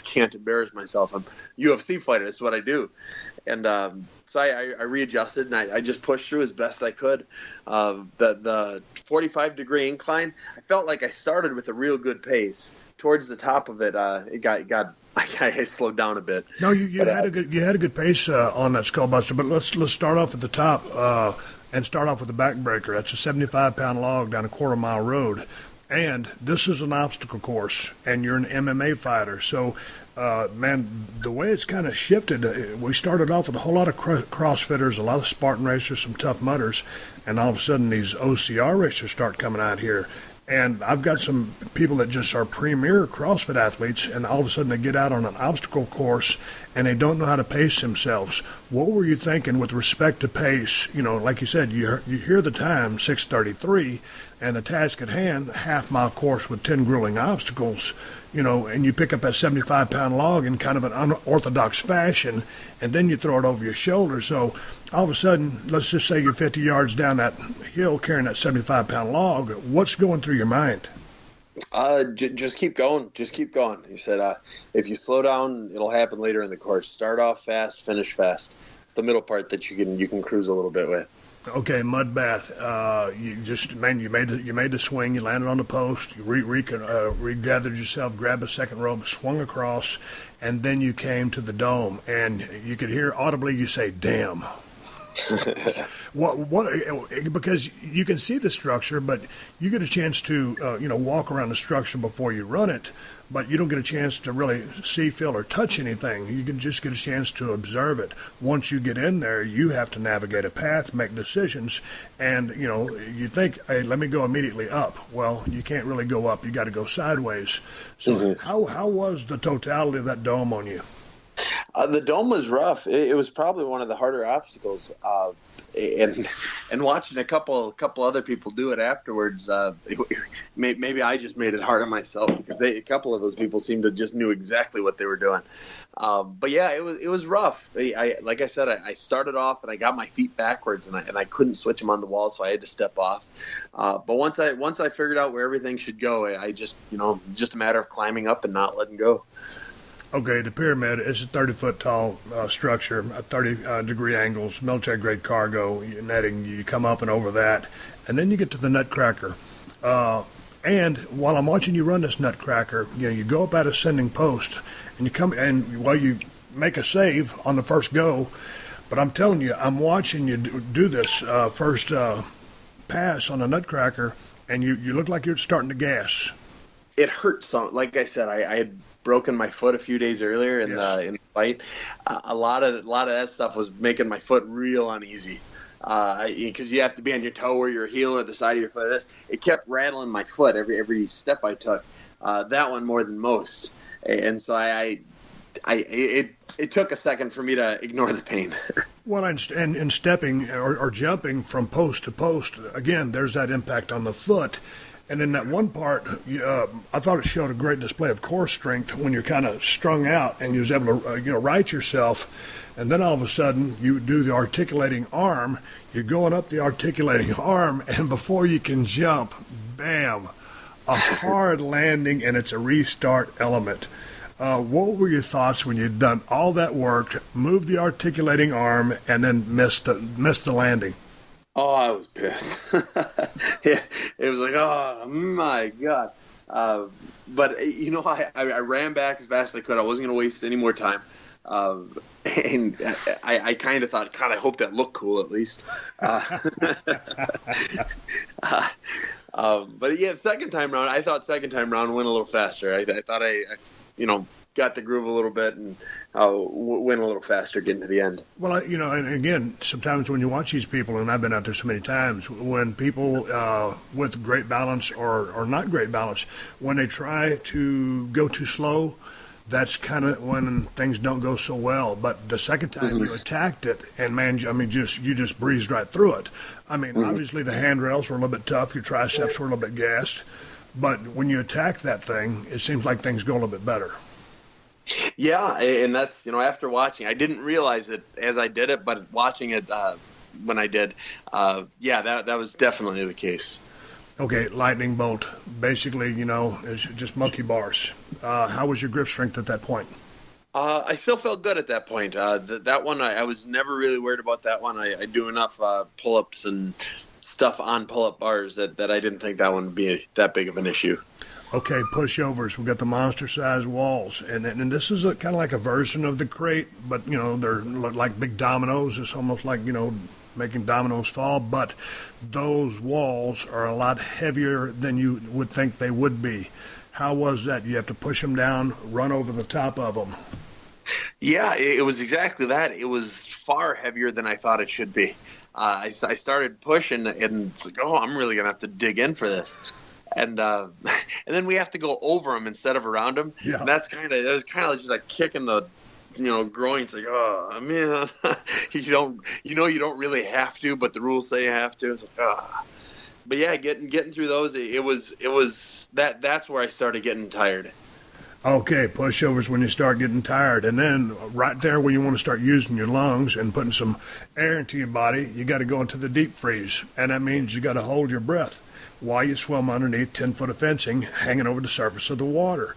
can't embarrass myself. I'm a UFC fighter. That's what I do. And so I readjusted, and I just pushed through as best I could. The 45-degree incline, I felt like I started with a real good pace. Towards the top of it, I slowed down a bit. No, you had a good pace on that Skullbuster, but let's start off at the top and start off with the backbreaker. That's a 75-pound log down a quarter-mile road, and this is an obstacle course, and you're an MMA fighter. So, man, the way it's kind of shifted, we started off with a whole lot of CrossFitters, a lot of Spartan racers, some Tough Mudders, and all of a sudden these OCR racers start coming out here. And I've got some people that just are premier CrossFit athletes, and all of a sudden they get out on an obstacle course and they don't know how to pace themselves. What were you thinking with respect to pace? You know, like you said, you hear the time, 6:33, and the task at hand, half-mile course with 10 grueling obstacles, you know, and you pick up that 75-pound log in kind of an unorthodox fashion, and then you throw it over your shoulder. So all of a sudden, let's just say you're 50 yards down that hill carrying that 75-pound log. What's going through your mind? Just keep going. Just keep going. He said, if you slow down, it'll happen later in the course. Start off fast, finish fast. It's the middle part that you can cruise a little bit with. Okay, mud bath. You made the swing. You landed on the post. You regathered yourself, grabbed a second rope, swung across, and then you came to the dome. And you could hear audibly you say, "Damn." Because you can see the structure, but you get a chance to walk around the structure before you run it, but you don't get a chance to really see, feel, or touch anything. You can just get a chance to observe it. Once you get in there, you have to navigate a path, make decisions, and you think, hey, let me go immediately up. Well, you can't really go up. You got to go sideways. So how was the totality of that dome on you? The dome was rough. It was probably one of the harder obstacles. And watching a couple other people do it afterwards, maybe I just made it hard on myself because a couple of those people seemed to just knew exactly what they were doing. But yeah, it was rough. Like I said, I started off and I got my feet backwards and I couldn't switch them on the wall, so I had to step off. But once I figured out where everything should go, I just just a matter of climbing up and not letting go. Okay, the pyramid is a 30-foot tall structure, 30-degree angles, military-grade cargo, netting. You come up and over that, and then you get to the Nutcracker. And while I'm watching you run this Nutcracker, you go up at ascending post, and you make a save on the first go. But I'm telling you, I'm watching you do this first pass on the Nutcracker, and you look like you're starting to gas. It hurt some. Like I said, I had broken my foot a few days earlier in the fight. A lot of that stuff was making my foot real uneasy because you have to be on your toe or your heel or the side of your foot. It kept rattling my foot every step I took. That one more than most, and so it took a second for me to ignore the pain. Well, and stepping or jumping from post to post, again, there's that impact on the foot. And in that one part, I thought it showed a great display of core strength when you're kind of strung out and you was able to right yourself. And then all of a sudden, you do the articulating arm. You're going up the articulating arm, and before you can jump, bam, a hard landing, and it's a restart element. What were your thoughts when you'd done all that work, moved the articulating arm, and then missed the landing? Oh, I was pissed. Yeah, it was like, oh, my God. But, I ran back as fast as I could. I wasn't going to waste any more time. And I kind of thought, God, I hope that looked cool at least. But, yeah, second time round, I thought second time round went a little faster. I thought got the groove a little bit and went a little faster getting to the end. Well, and again, sometimes when you watch these people, and I've been out there so many times, when people with great balance or not great balance, when they try to go too slow, that's kind of when things don't go so well. But the second time you attacked it, and man, you just breezed right through it. I mean, obviously the handrails were a little bit tough, your triceps were a little bit gassed, but when you attack that thing, it seems like things go a little bit better. Yeah, and that's, after watching, I didn't realize it as I did it, but watching it when I did, that was definitely the case. Okay, lightning bolt, basically, it's just monkey bars. How was your grip strength at that point? I still felt good at that point. That one, I was never really worried about that one. I do enough pull-ups and stuff on pull-up bars that I didn't think that one would be that big of an issue. Okay, pushovers. We've got the monster-sized walls, and this is kind of like a version of the crate, but they're like big dominoes. It's almost like making dominoes fall, but those walls are a lot heavier than you would think they would be. How was that? You have to push them down, run over the top of them. Yeah, it was exactly that. It was far heavier than I thought it should be. I started pushing, and it's like, I'm really gonna have to dig in for this. And then we have to go over them instead of around them. Yeah. And that was kind of just like kicking the, groins. Like, oh man, you don't really have to, but the rules say you have to. It's like, But yeah, getting through those, it was that's where I started getting tired. Okay, pushovers when you start getting tired, and then right there when you want to start using your lungs and putting some air into your body, you got to go into the deep freeze, and that means you got to hold your breath while you swim underneath 10 foot of fencing hanging over the surface of the water.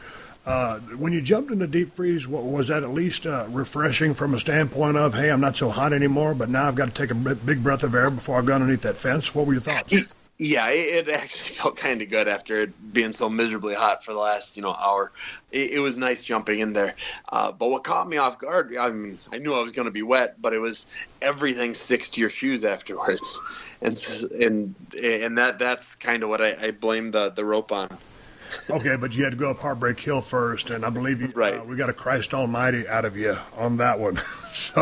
When you jumped into deep freeze, was that at least refreshing from a standpoint of, hey, I'm not so hot anymore, but now I've got to take a big breath of air before I go underneath that fence? What were your thoughts? Yeah, it actually felt kind of good after it being so miserably hot for the last, hour. It was nice jumping in there. But what caught me off guard, I mean, I knew I was going to be wet, but it was everything sticks to your shoes afterwards. And that's kind of what I blame the rope on. Okay, but you had to go up Heartbreak Hill first, and I believe we got a Christ Almighty out of you on that one. So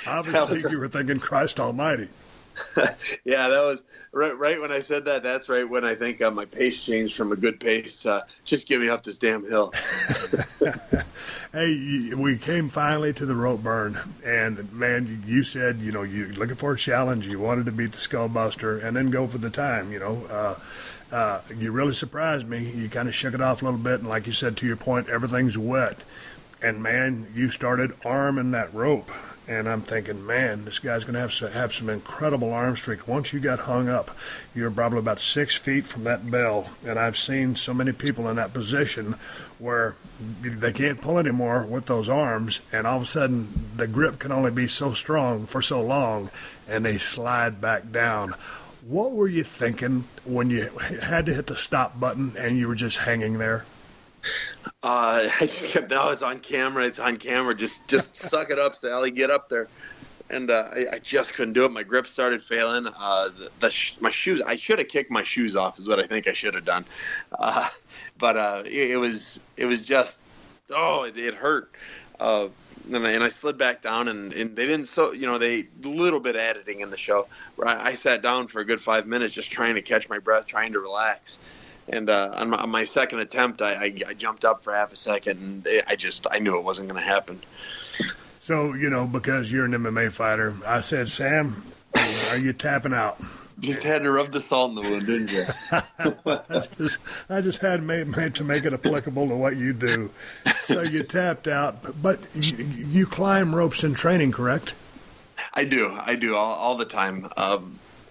obviously you were thinking Christ Almighty. Yeah, that was right when I said that. That's right when I think my pace changed from a good pace to just get me up this damn hill. Hey, we came finally to the rope burn, and man, you said you're looking for a challenge. You wanted to beat the Skullbuster and then go for the time. You really surprised me. You kind of shook it off a little bit, and like you said, to your point, everything's wet. And man, you started arming that rope. And I'm thinking, man, this guy's going to have some incredible arm strength. Once you got hung up, you're probably about 6 feet from that bell. And I've seen so many people in that position where they can't pull anymore with those arms. And all of a sudden, the grip can only be so strong for so long, and they slide back down. What were you thinking when you had to hit the stop button and you were just hanging there? I just kept, it's on camera. Just suck it up, Sally. Get up there. And I just couldn't do it. My grip started failing. My shoes, I should have kicked my shoes off is what I think I should have done. But it was just, it hurt. And I slid back down, and they didn't, they little bit of editing in the show. I sat down for a good 5 minutes just trying to catch my breath, trying to relax. And on my second attempt, I jumped up for half a second, and I knew it wasn't going to happen. So, because you're an MMA fighter, I said, Sam, are you tapping out? Just had to rub the salt in the wound, didn't you? I just had to make it applicable to what you do. So you tapped out, but you climb ropes in training, correct? I do all the time.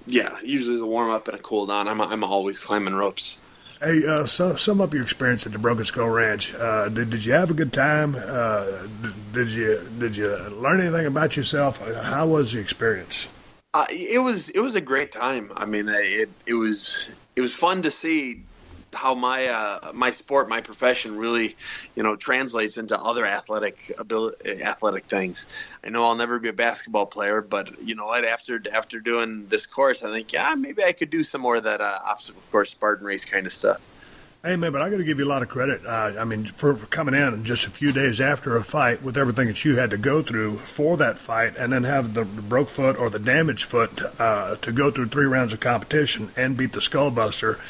Yeah, usually it's a warm up and a cool down. I'm always climbing ropes. Hey, so sum up your experience at the Broken Skull Ranch. Did you have a good time? Did you learn anything about yourself? How was the experience? It was a great time. I mean, it was fun to see how my sport, my profession, really, translates into other athletic things. I know I'll never be a basketball player, but you know what? After doing this course, I think maybe I could do some more of that obstacle course, Spartan race kind of stuff. Hey, man, but I got to give you a lot of credit. I mean, for coming in just a few days after a fight with everything that you had to go through for that fight, and then have the broke foot or the damaged foot to go through 3 rounds of competition and beat the Skullbuster.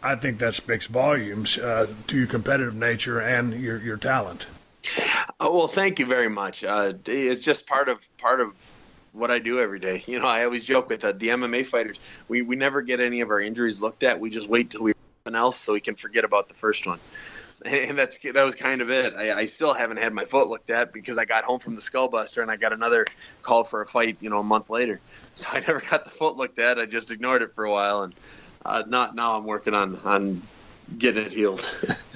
I think that speaks volumes to your competitive nature and your talent. Well, thank you very much. It's just part of what I do every day. You know, I always joke with the MMA fighters. We never get any of our injuries looked at. We just wait till we something else so we can forget about the first one. And that was kind of it. I still haven't had my foot looked at because I got home from the Skullbuster and I got another call for a fight, a month later. So I never got the foot looked at. I just ignored it for a while, and now I'm working on getting it healed.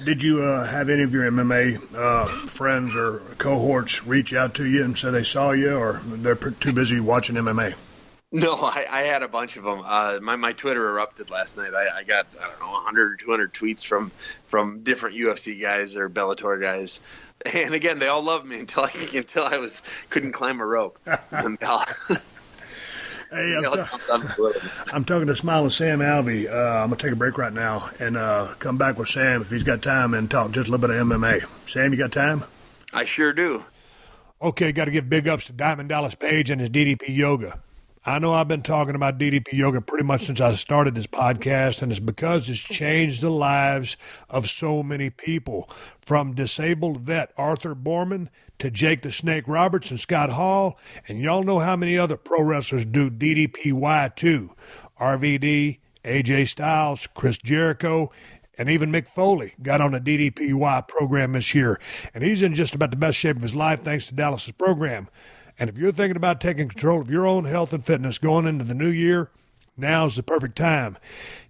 Did you have any of your MMA friends or cohorts reach out to you and say they saw you, or they're too busy watching MMA? No, I had a bunch of them. My Twitter erupted last night. I got, 100 or 200 tweets from different UFC guys or Bellator guys. And again, they all loved me until I couldn't climb a rope. Hey, I'm talking to Smiling Sam Alvey. I'm going to take a break right now and come back with Sam if he's got time and talk just a little bit of MMA. Sam, you got time? I sure do. Okay, got to give big ups to Diamond Dallas Page and his DDP Yoga. I know I've been talking about DDP Yoga pretty much since I started this podcast, and it's because it's changed the lives of so many people, from disabled vet Arthur Borman to Jake the Snake Roberts and Scott Hall, and y'all know how many other pro wrestlers do DDPY too. RVD, AJ Styles, Chris Jericho, and even Mick Foley got on a DDPY program this year, and he's in just about the best shape of his life thanks to Dallas's program. And if you're thinking about taking control of your own health and fitness going into the new year, now's the perfect time.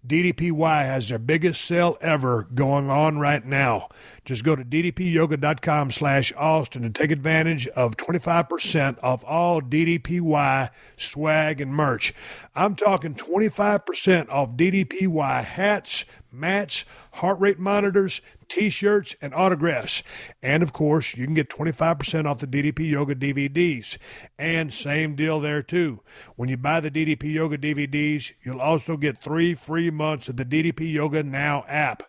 DDPY has their biggest sale ever going on right now. Just go to ddpyoga.com/Austin and take advantage of 25% off all DDPY swag and merch. I'm talking 25% off DDPY hats, mats, heart rate monitors, T-shirts, and autographs. And, of course, you can get 25% off the DDP Yoga DVDs. And same deal there, too. When you buy the DDP Yoga DVDs, you'll also get 3 free months of the DDP Yoga Now app.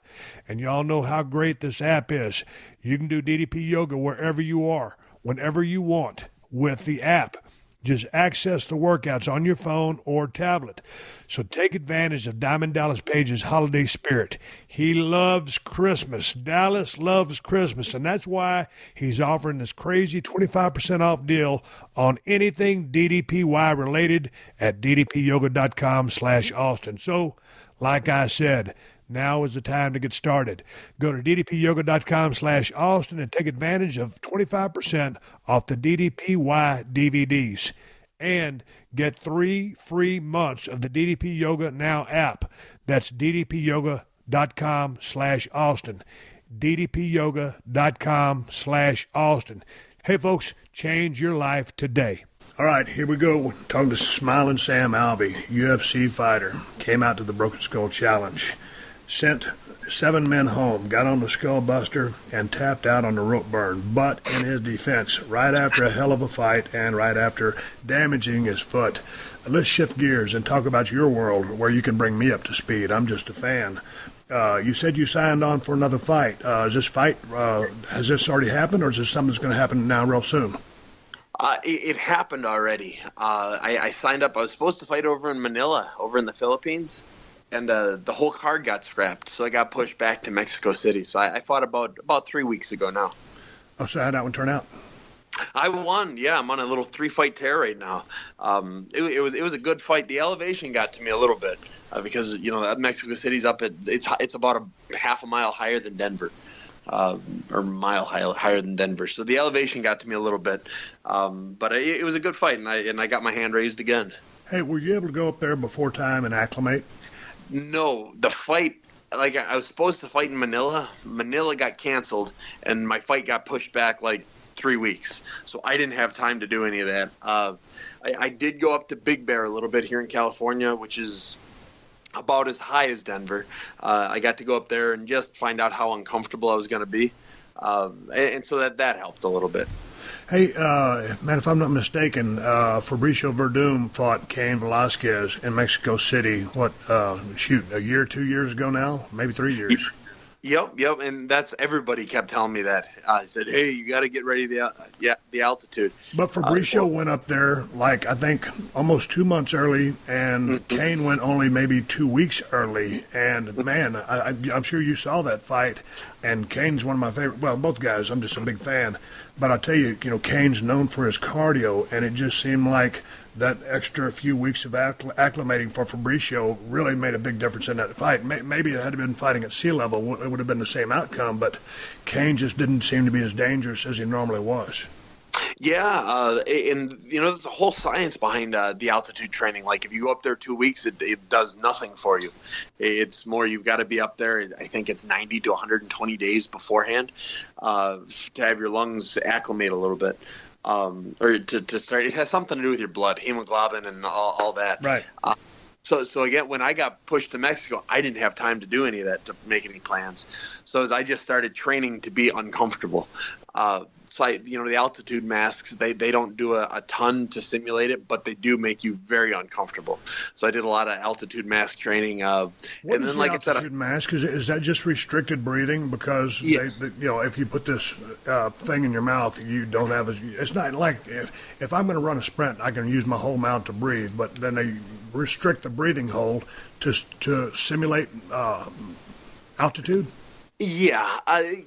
And y'all know how great this app is. You can do DDP Yoga wherever you are, whenever you want, with the app. Just access the workouts on your phone or tablet. So take advantage of Diamond Dallas Page's holiday spirit. He loves Christmas. Dallas loves Christmas, and that's why he's offering this crazy 25% off deal on anything DDPY related at ddpyoga.com/Austin. So, like I said, now is the time to get started. Go to ddpyoga.com/Austin and take advantage of 25% off the DDPY DVDs. And get 3 free months of the DDP Yoga Now app. That's ddpyoga.com/Austin. ddpyoga.com/Austin. Hey, folks, change your life today. All right, here we go. Talking to Smiling Sam Alvey, UFC fighter. Came out to the Broken Skull Challenge. Sent 7 men home, got on the Skullbuster, and tapped out on the rope burn. But in his defense, right after a hell of a fight and right after damaging his foot. Let's shift gears and talk about your world where you can bring me up to speed. I'm just a fan. You said you signed on for another fight. Is this fight, has this already happened, or is this something that's going to happen now real soon? It happened already. I signed up. I was supposed to fight over in Manila, over in the Philippines. And the whole card got scrapped, so I got pushed back to Mexico City. So I fought about 3 weeks ago now. Oh, so how'd that one turn out? I won. Yeah, I'm on a little 3-fight tear right now. It was a good fight. The elevation got to me a little bit because Mexico City's up at it's about a half a mile higher than Denver, or a mile higher than Denver. So the elevation got to me a little bit, but it was a good fight, and I got my hand raised again. Hey, were you able to go up there before time and acclimate? No, the fight, like I was supposed to fight in Manila. Manila got canceled, and my fight got pushed back like 3 weeks. So I didn't have time to do any of that. I did go up to Big Bear a little bit here in California, which is about as high as Denver. I got to go up there and just find out how uncomfortable I was going to be. And so that helped a little bit. Hey, man, if I'm not mistaken, Fabricio Verdum fought Cain Velasquez in Mexico City, a year, 2 years ago now? Maybe 3 years. Yep, and that's everybody kept telling me that. I said, "Hey, you got to get ready the altitude." But Fabricio went up there I think almost 2 months early, and Kane went only maybe 2 weeks early. And man, I'm sure you saw that fight. And Kane's one of my favorite. Well, both guys. I'm just a big fan. But I tell you, Kane's known for his cardio, and it just seemed like that extra few weeks of acclimating for Fabricio really made a big difference in that fight. Maybe it had been fighting at sea level, it would have been the same outcome, but Kane just didn't seem to be as dangerous as he normally was. Yeah, and there's a whole science behind the altitude training. Like if you go up there 2 weeks, it does nothing for you. It's more you've got to be up there. I think it's 90 to 120 days beforehand to have your lungs acclimate a little bit. Or to start, it has something to do with your blood, hemoglobin, and all that. Right. So again, when I got pushed to Mexico, I didn't have time to do any of that, to make any plans. So as I just started training to be uncomfortable. So the altitude masks, they don't do a ton to simulate it, but they do make you very uncomfortable. So I did a lot of altitude mask training. What and is then, like the altitude mask? Is that just restricted breathing? Because yes. if you put this thing in your mouth, you don't have it's not like if I'm going to run a sprint, I can use my whole mouth to breathe, but then they restrict the breathing hole to simulate altitude. Yeah,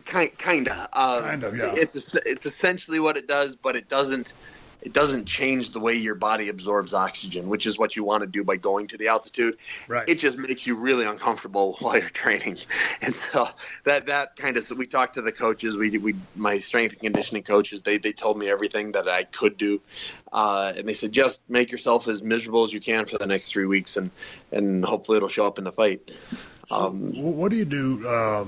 kind of. Yeah. It's essentially what it does, but it doesn't change the way your body absorbs oxygen, which is what you want to do by going to the altitude. Right. It just makes you really uncomfortable while you're training, and so that kind of. So we talked to the coaches. My strength and conditioning coaches. They told me everything that I could do, and they said just make yourself as miserable as you can for the next 3 weeks, and hopefully it'll show up in the fight. So what do you do? I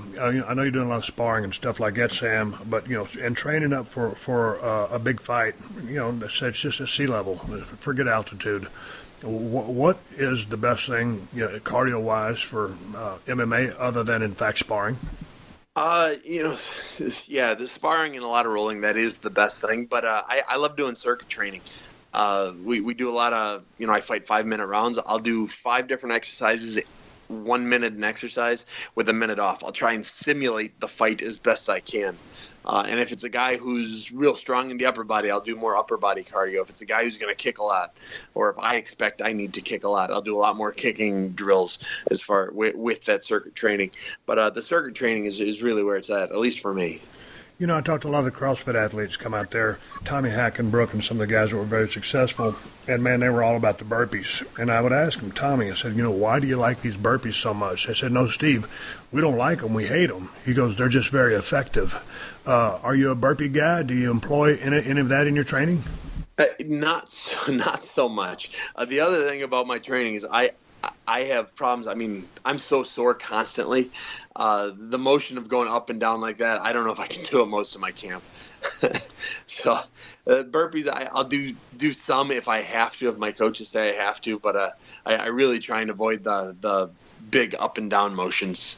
know you're doing a lot of sparring and stuff like that, Sam. But and training up for a big fight, it's just at sea level. Forget altitude. What is the best thing, cardio wise, for MMA other than in fact sparring? The sparring and a lot of rolling, that is the best thing. But I love doing circuit training. We do a lot of I fight 5-minute rounds. I'll do 5 different exercises. 1 minute an exercise with a minute off. I'll try and simulate the fight as best I can. And if it's a guy who's real strong in the upper body, I'll do more upper body cardio. If it's a guy who's going to kick a lot, or if I expect I need to kick a lot, I'll do a lot more kicking drills as far with that circuit training. But the circuit training is really where it's at least for me. I talked to a lot of the CrossFit athletes come out there, Tommy Hackenbrook and some of the guys that were very successful, and man, they were all about the burpees. And I would ask them, Tommy, I said, why do you like these burpees so much? I said, no, Steve, we don't like them, we hate them. He goes, they're just very effective. Are you a burpee guy? Do you employ any of that in your training? Not so much. The other thing about my training is I have problems. I mean, I'm so sore constantly. The motion of going up and down like that, I don't know if I can do it most of my camp. So burpees, I'll do some if I have to, if my coaches say I have to, but I really try and avoid the big up and down motions.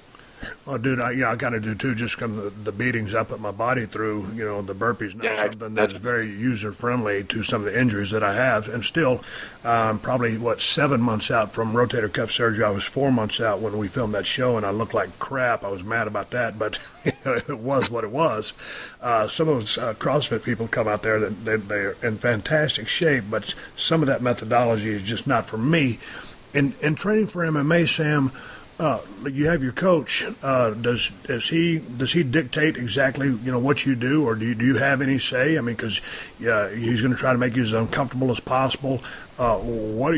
Oh, dude, I kind of do too, just because the beatings I put my body through, the burpees, not something that's very user-friendly to some of the injuries that I have. And still, probably, 7 months out from rotator cuff surgery. I was 4 months out when we filmed that show, and I looked like crap. I was mad about that, but it was what it was. Some of those CrossFit people come out there, they're in fantastic shape, but some of that methodology is just not for me. In training for MMA, Sam, you have your coach. Does he dictate exactly what you do, or do you have any say? I mean, because he's going to try to make you as uncomfortable as possible. What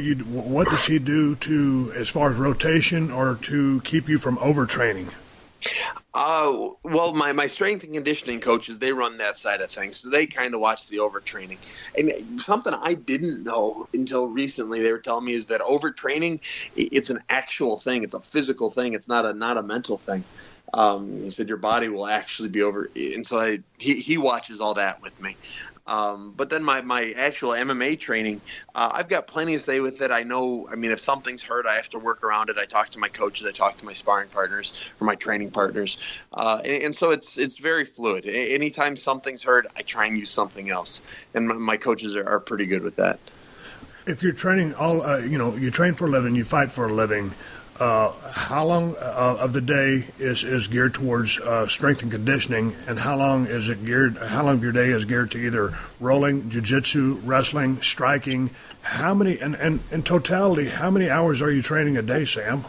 does he do to as far as rotation or to keep you from overtraining? Well, my strength and conditioning coaches, they run that side of things, so they kind of watch the overtraining. And something I didn't know until recently, they were telling me, is that overtraining, it's an actual thing. It's a physical thing. It's not a mental thing. He said your body will actually be over, and so he watches all that with me. But then my actual MMA training, I've got plenty to say with it. I know, if something's hurt, I have to work around it. I talk to my coaches, I talk to my sparring partners or my training partners. And so it's very fluid. Anytime something's hurt, I try and use something else. And my coaches are pretty good with that. If you're training you train for a living, you fight for a living, How long of the day is geared towards strength and conditioning, and how long of your day is geared to either rolling, jiu-jitsu, wrestling, striking? How many, and in totality, how many hours are you training a day, Sam?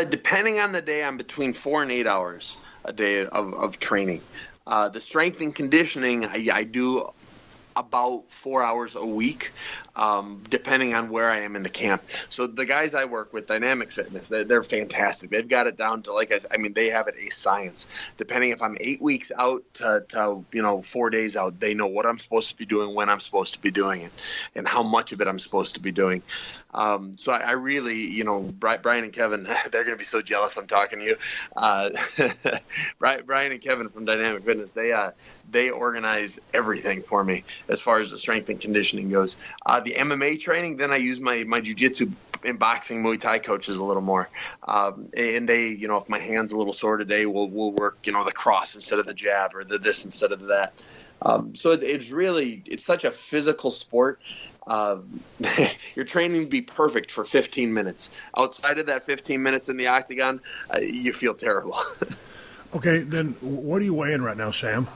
Depending on the day, I'm between 4 and 8 hours a day of training. The strength and conditioning, I do about 4 hours a week, depending on where I am in the camp. So the guys I work with, Dynamic Fitness, they're fantastic. They've got it down to, they have it a science. Depending if I'm 8 weeks out to 4 days out, they know what I'm supposed to be doing, when I'm supposed to be doing it, and how much of it I'm supposed to be doing. So I really, Brian and Kevin, they're going to be so jealous I'm talking to you. Brian and Kevin from Dynamic Fitness, they organize everything for me as far as the strength and conditioning goes. The MMA training, then I use my jiu-jitsu and boxing, Muay Thai coaches a little more. And they, if my hand's a little sore today, we'll work, the cross instead of the jab, or the this instead of that. So it's such a physical sport. You're training to be perfect for 15 minutes. Outside of that 15 minutes in the octagon, you feel terrible. Okay, then what are you weighing right now, Sam?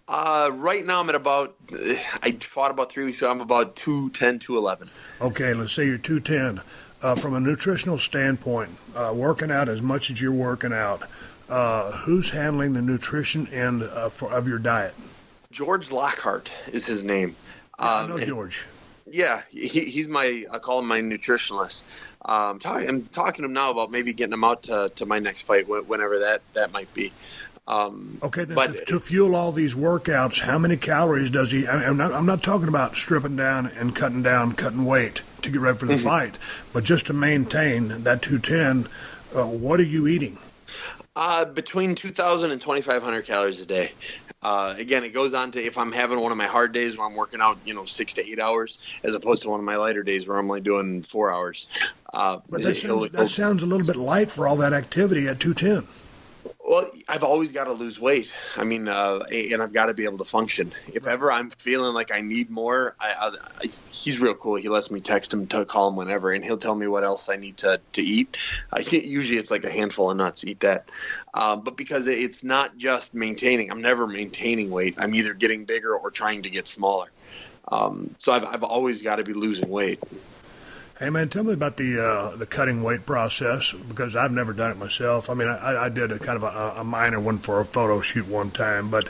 Right now I'm at I fought about 3 weeks ago, I'm about 210, 211. Okay, let's say you're 210. From a nutritional standpoint, working out as much as you're working out, who's handling the nutrition end of your diet? George Lockhart is his name. I know George. Yeah, he's I call him my nutritionalist. I'm talking to him now about maybe getting him out to my next fight, whenever that might be. Okay, then to fuel all these workouts, how many calories does he? I'm not talking about stripping down and cutting weight to get ready for the fight, but just to maintain that 210, what are you eating? Between 2,000 and 2,500 calories a day. Again, it goes on to if I'm having one of my hard days where I'm working out, 6 to 8 hours, as opposed to one of my lighter days where I'm only doing 4 hours. But that sounds a little bit light for all that activity at 210. Well, I've always got to lose weight. I mean, and I've got to be able to function. If ever I'm feeling like I need more, he's real cool. He lets me text him to call him whenever, and he'll tell me what else I need to eat. Usually it's like a handful of nuts. Eat that. But because it's not just maintaining. I'm never maintaining weight. I'm either getting bigger or trying to get smaller. So I've always got to be losing weight. Hey, man, tell me about the cutting weight process, because I've never done it myself. I mean, I did a kind of a minor one for a photo shoot one time, but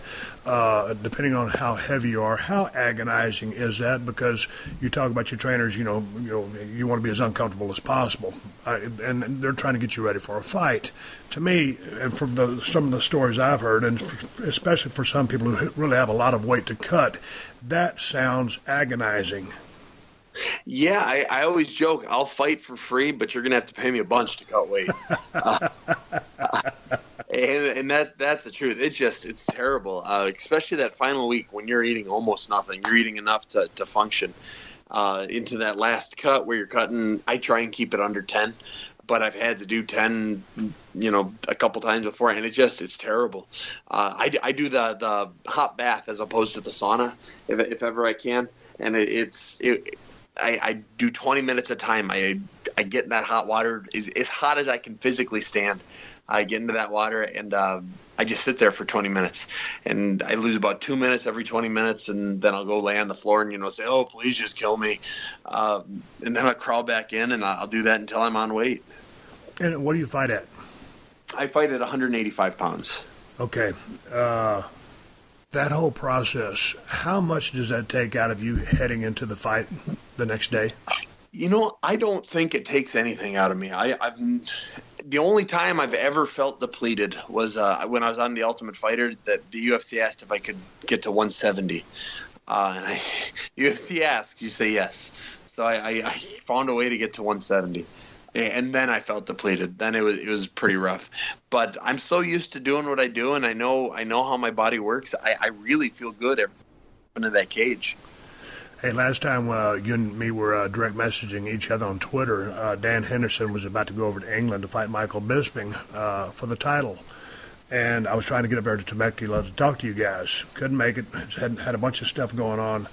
depending on how heavy you are, how agonizing is that? Because you talk about your trainers, you want to be as uncomfortable as possible, and they're trying to get you ready for a fight. To me, and from some of the stories I've heard, and especially for some people who really have a lot of weight to cut, that sounds agonizing. Yeah, I always joke, I'll fight for free, but you're going to have to pay me a bunch to cut weight. And that's the truth. It's terrible, especially that final week when you're eating almost nothing. You're eating enough to function. Into that last cut where you're cutting, I try and keep it under 10, but I've had to do 10, a couple times before, and it's terrible. I do the hot bath as opposed to the sauna if ever I can, and I do 20 minutes at a time. I get in that hot water as hot as I can physically stand. I get into that water, and I just sit there for 20 minutes. And I lose about 2 minutes every 20 minutes, and then I'll go lay on the floor and, say, oh, please just kill me. And then I'll crawl back in, and I'll do that until I'm on weight. And what do you fight at? I fight at 185 pounds. Okay. That whole process, how much does that take out of you heading into the fight the next day? I don't think it takes anything out of me. The only time I've ever felt depleted was when I was on The Ultimate Fighter, that the UFC asked if I could get to 170. And UFC asks, you say yes. So I found a way to get to 170. And then I felt depleted. Then it was pretty rough. But I'm so used to doing what I do, and I know how my body works. I really feel good in that cage. Hey, last time you and me were direct messaging each other on Twitter, Dan Henderson was about to go over to England to fight Michael Bisping for the title. And I was trying to get up there to Temecula to talk to you guys. Couldn't make it. Had a bunch of stuff going on.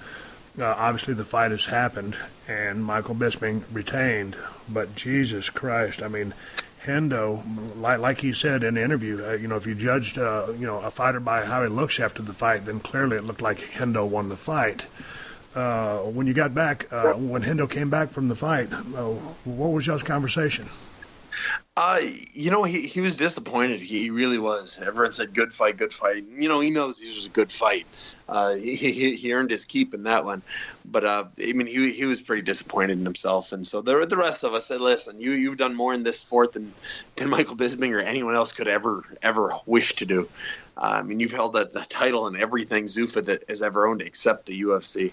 Obviously, the fight has happened, and Michael Bisping retained. But Jesus Christ, I mean, Hendo, like he said in the interview, if you judged, a fighter by how he looks after the fight, then clearly it looked like Hendo won the fight. When you got back, when Hendo came back from the fight, what was y'all's conversation? He was disappointed. He really was. Everyone said, good fight, good fight. He knows this was a good fight. He earned his keep in that one. But, he was pretty disappointed in himself. And so the rest of us said, listen, you've done more in this sport than Michael Bisping or anyone else could ever wish to do. You've held a title in everything Zuffa that has ever owned except the UFC.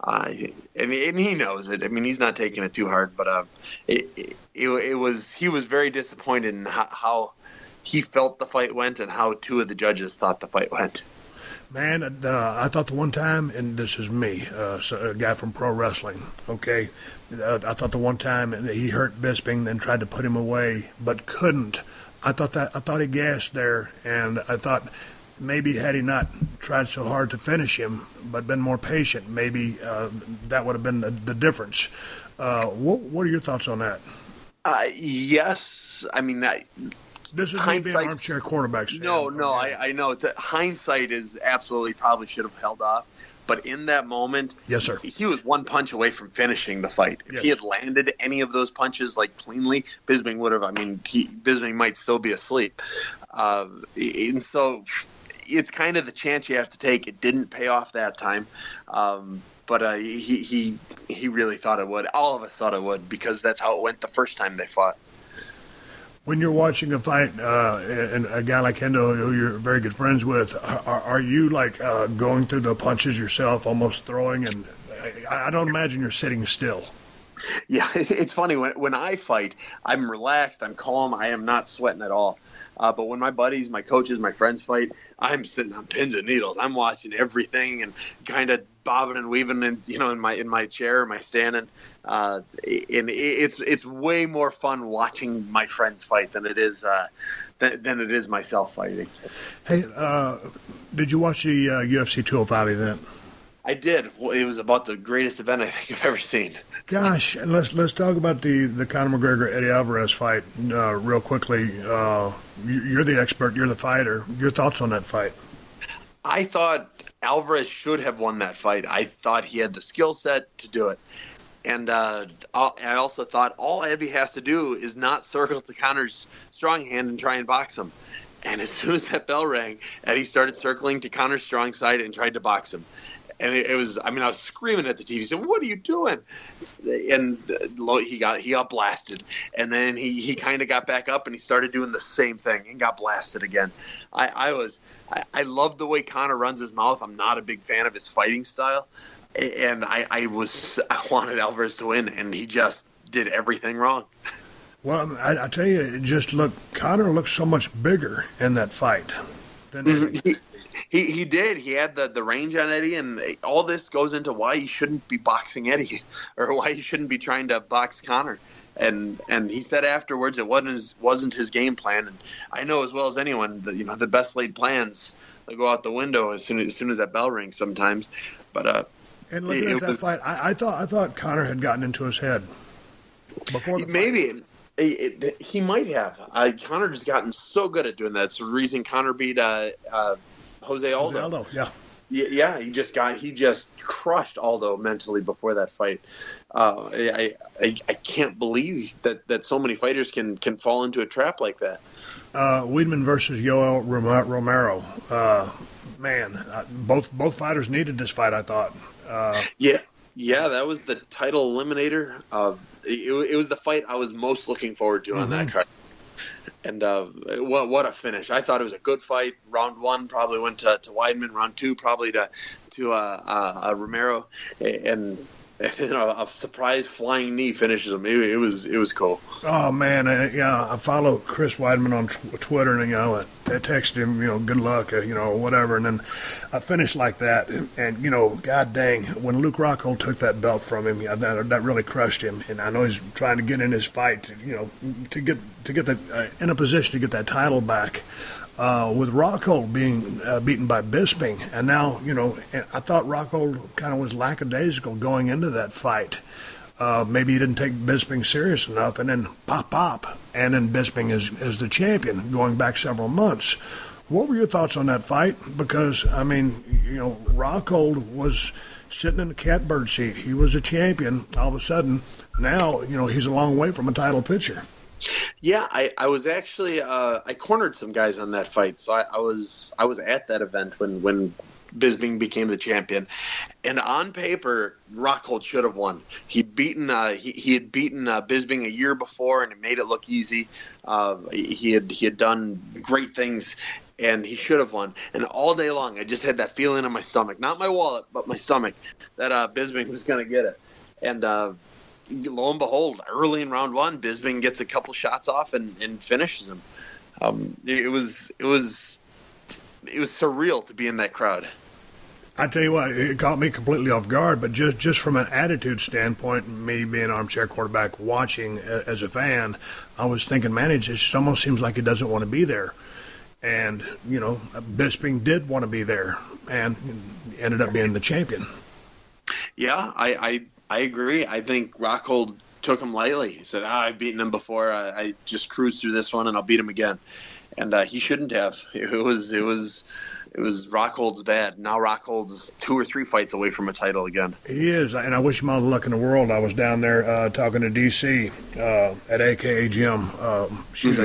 And he knows it. He's not taking it too hard, but he was very disappointed in how he felt the fight went and how two of the judges thought the fight went. Man, I thought the one time, and this is me, a guy from pro wrestling, okay, I thought the one time he hurt Bisping, then tried to put him away, but couldn't. I thought he gassed there, and I thought maybe had he not tried so hard to finish him, but been more patient, maybe that would have been the difference. What are your thoughts on that? Yes, this is me being an armchair quarterback. No, I know. Hindsight is absolutely probably should have held off. But in that moment, yes, sir, he was one punch away from finishing the fight. If he had landed any of those punches cleanly, Bisping would have. Bisping might still be asleep. And so it's kind of the chance you have to take. It didn't pay off that time. But he really thought it would. All of us thought it would because that's how it went the first time they fought. When you're watching a fight, and a guy like Hendo, who you're very good friends with, are you going through the punches yourself, almost throwing? And I don't imagine you're sitting still. Yeah, it's funny. When I fight, I'm relaxed, I'm calm, I am not sweating at all. But when my buddies, my coaches, my friends fight, I'm sitting on pins and needles. I'm watching everything and kind of bobbing and weaving, in my chair, my standing. And it's way more fun watching my friends fight than it is myself fighting. Hey, did you watch the UFC 205 event? I did. Well, it was about the greatest event I think I've ever seen. Gosh, and let's talk about the Conor McGregor Eddie Alvarez fight real quickly. You're the expert. You're the fighter. Your thoughts on that fight? I thought Alvarez should have won that fight. I thought he had the skill set to do it. And I also thought all Eddie has to do is not circle to Conor's strong hand and try and box him. And as soon as that bell rang, Eddie started circling to Conor's strong side and tried to box him. And it was, I was screaming at the TV, saying, "What are you doing?" And he got blasted. And then he kind of got back up and he started doing the same thing and got blasted again. I love the way Conor runs his mouth. I'm not a big fan of his fighting style. And I wanted Alvarez to win, and he just did everything wrong. Well, I tell you, Conor looked so much bigger in that fight than Eddie. He did. He had the range on Eddie, and all this goes into why he shouldn't be boxing Eddie, or why he shouldn't be trying to box Conor. And he said afterwards it wasn't his game plan. And I know as well as anyone that the best laid plans they go out the window as soon as that bell rings sometimes. But and looking at that fight, I thought Conor had gotten into his head before the fight. Maybe. He might have. Conor has gotten so good at doing that. It's the reason Conor beat Jose Aldo. Yeah, he just crushed Aldo mentally before that fight. I can't believe that so many fighters can fall into a trap like that. Weidman versus Yoel Romero. Man, both fighters needed this fight, I thought. Yeah, that was the title eliminator. It was the fight I was most looking forward to on that card. And what a finish. I thought it was a good fight. Round 1 probably went to Weidman. Round 2 probably to Romero. And a surprise flying knee finishes him. It was cool. Oh man, I follow Chris Weidman on Twitter, and I texted him, good luck, whatever, and then I finished like that, and god dang, when Luke Rockhold took that belt from him, that really crushed him, and I know he's trying to get in his fight, to get in a position to get that title back. with Rockhold being beaten by Bisping. And now, I thought Rockhold kind of was lackadaisical going into that fight. Maybe he didn't take Bisping serious enough, and then pop, and then Bisping is the champion going back several months. What were your thoughts on that fight? Because, Rockhold was sitting in the catbird seat. He was a champion. All of a sudden, now, he's a long way from a title picture. Yeah, I was actually I cornered some guys on that fight, so I was at that event when Bisping became the champion, and on paper, Rockhold should have won. He had beaten Bisping a year before, and it made it look easy. He had done great things, and he should have won. And all day long, I just had that feeling in my stomach, not my wallet, but my stomach, that Bisping was going to get it. And lo and behold, early in round one, Bisping gets a couple shots off and finishes him. It was surreal to be in that crowd. I tell you what, it caught me completely off guard, but just from an attitude standpoint, me being an armchair quarterback watching as a fan, I was thinking, man, it just almost seems like he doesn't want to be there. And, Bisping did want to be there and ended up being the champion. Yeah, I agree. I think Rockhold took him lightly. He said, I've beaten him before. I just cruised through this one and I'll beat him again. And he shouldn't have. It was Rockhold's bad. Now Rockhold's 2 or 3 fights away from a title again. He is, and I wish him all the luck in the world. I was down there talking to DC at AKA Gym, I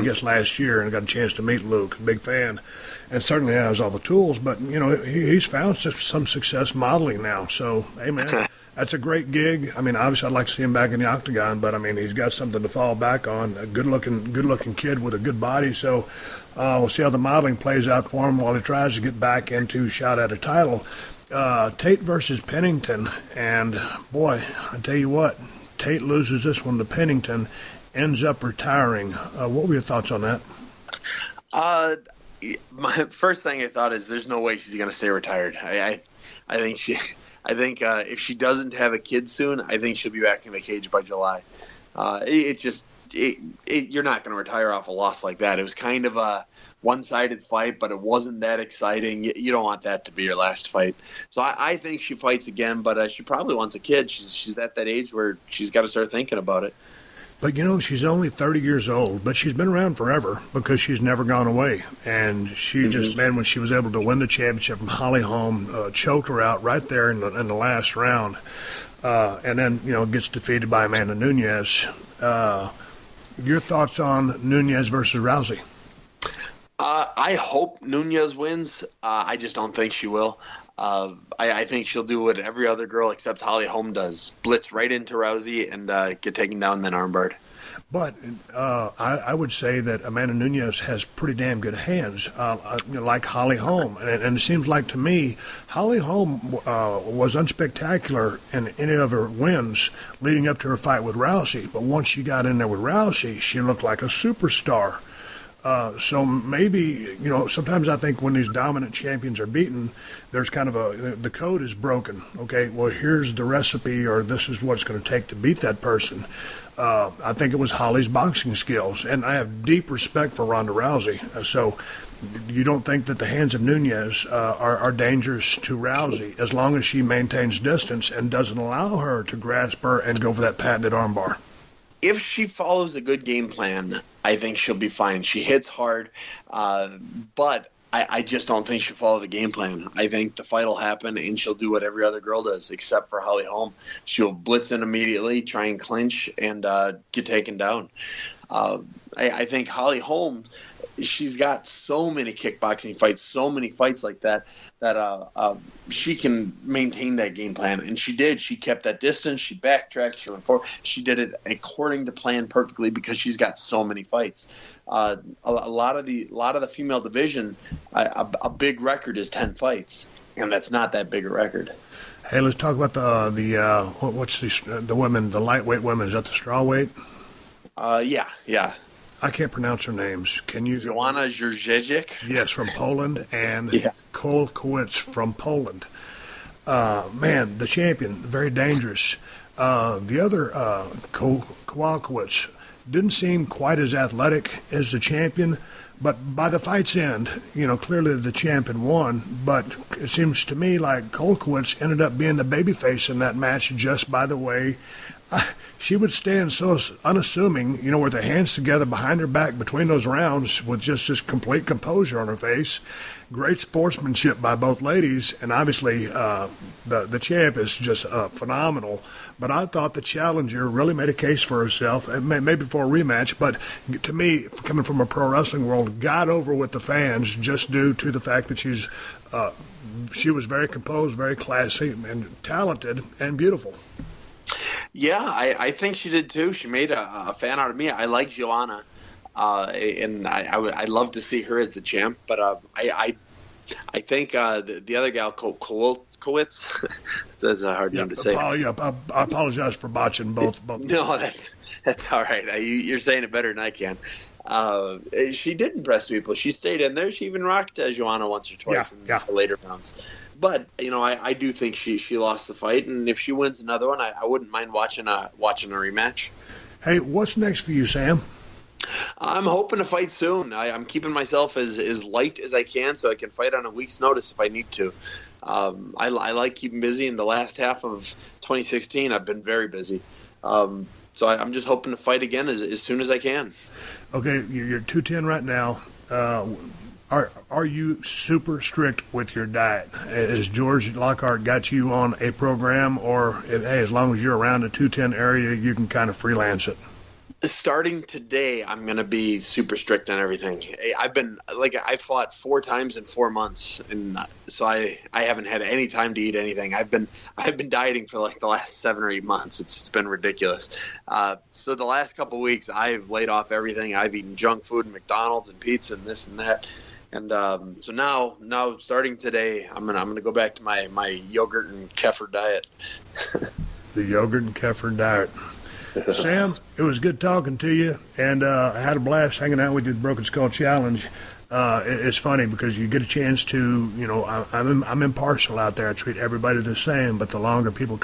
guess last year, and got a chance to meet Luke. Big fan, and certainly has all the tools. But he's found some success modeling now. So hey, man. That's a great gig. I mean, obviously, I'd like to see him back in the octagon, but I mean, he's got something to fall back on. A good-looking kid with a good body. So we'll see how the modeling plays out for him while he tries to get back into shot at a title. Tate versus Pennington, and boy, I tell you what, Tate loses this one to Pennington, ends up retiring. What were your thoughts on that? My first thing I thought is, there's no way she's going to stay retired. I think if she doesn't have a kid soon, I think she'll be back in the cage by July. You're not going to retire off a loss like that. It was kind of a one-sided fight, but it wasn't that exciting. You don't want that to be your last fight. So I think she fights again, but she probably wants a kid. She's at that age where she's got to start thinking about it. But, she's only 30 years old, but she's been around forever because she's never gone away. And she just, man, when she was able to win the championship from Holly Holm, choked her out right there in the last round. And then, gets defeated by Amanda Nunes. Your thoughts on Nunes versus Rousey? I hope Nunes wins. I just don't think she will. I think she'll do what every other girl except Holly Holm does: blitz right into Rousey and get taken down, then armbarred. But I would say that Amanda Nunes has pretty damn good hands, like Holly Holm. And it seems like to me, Holly Holm was unspectacular in any of her wins leading up to her fight with Rousey. But once she got in there with Rousey, she looked like a superstar. So maybe, sometimes I think when these dominant champions are beaten, there's kind of the code is broken. Okay, well, here's the recipe, or this is what it's going to take to beat that person. I think it was Holly's boxing skills, and I have deep respect for Ronda Rousey. So you don't think that the hands of Nunes are dangerous to Rousey as long as she maintains distance and doesn't allow her to grasp her and go for that patented armbar? If she follows a good game plan, I think she'll be fine. She hits hard, but I just don't think she'll follow the game plan. I think the fight will happen, and she'll do what every other girl does, except for Holly Holm. She'll blitz in immediately, try and clinch, and get taken down. I think Holly Holm, she's got so many kickboxing fights, so many fights like that she can maintain that game plan, and she did. She kept that distance. She backtracked. She went forward. She did it according to plan perfectly because she's got so many fights. A lot of the female division, a big record is 10 fights, and that's not that big a record. Hey, let's talk about the women, the lightweight women. Is that the strawweight? Yeah. I can't pronounce her names. Can you? Joanna Jędrzejczyk? Yes, from Poland, and yeah. Kolkowicz from Poland. Man, the champion, very dangerous. The other, Kowalkiewicz, didn't seem quite as athletic as the champion. But by the fight's end, clearly the champion won. But it seems to me like Kolkowitz ended up being the babyface in that match just by the way she would stand so unassuming, with her hands together behind her back between those rounds with just this complete composure on her face. Great sportsmanship by both ladies, and obviously the champ is just phenomenal. But I thought the challenger really made a case for herself, maybe for a rematch, but to me, coming from a pro wrestling world, got over with the fans just due to the fact that she was very composed, very classy, and talented, and beautiful. Yeah, I think she did too. She made a fan out of me. I like Joanna, and I love to see her as the champ. But I think the other gal, Kolkowitz, that's a hard name to say. I apologize for botching both. No, that's all right. You're saying it better than I can. She did impress people. She stayed in there. She even rocked Joanna once or twice in the later rounds. But I do think she lost the fight, and if she wins another one, I wouldn't mind watching a rematch. Hey, what's next for you, Sam? I'm hoping to fight soon. I'm keeping myself as light as I can so I can fight on a week's notice if I need to. I like keeping busy. In the last half of 2016, I've been very busy. So I'm just hoping to fight again as soon as I can. Okay, you're 210 right now. Are you super strict with your diet? Has George Lockhart got you on a program, or hey, as long as you're around the 210 area, you can kind of freelance it? Starting today, I'm going to be super strict on everything. I fought 4 times in 4 months, and so I haven't had any time to eat anything. I've been dieting for like the last 7 or 8 months. It's been ridiculous. So the last couple of weeks, I've laid off everything. I've eaten junk food and McDonald's and pizza and this and that. And so now starting today, I'm gonna go back to my yogurt and kefir diet. The yogurt and kefir diet. Sam, it was good talking to you, and I had a blast hanging out with you at the Broken Skull Challenge. It's funny because you get a chance to, I'm impartial out there. I treat everybody the same, but the longer people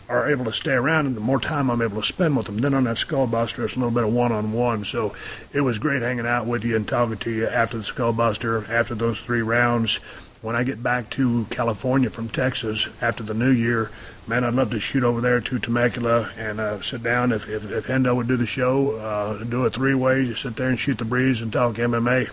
are able to stay around and the more time I'm able to spend with them. Then on that Skullbuster, it's a little bit of one-on-one. So it was great hanging out with you and talking to you after the Skullbuster, after those 3 rounds. When I get back to California from Texas after the new year, man, I'd love to shoot over there to Temecula and sit down. If Hendo would do the show, do a 3-way, just sit there and shoot the breeze and talk MMA.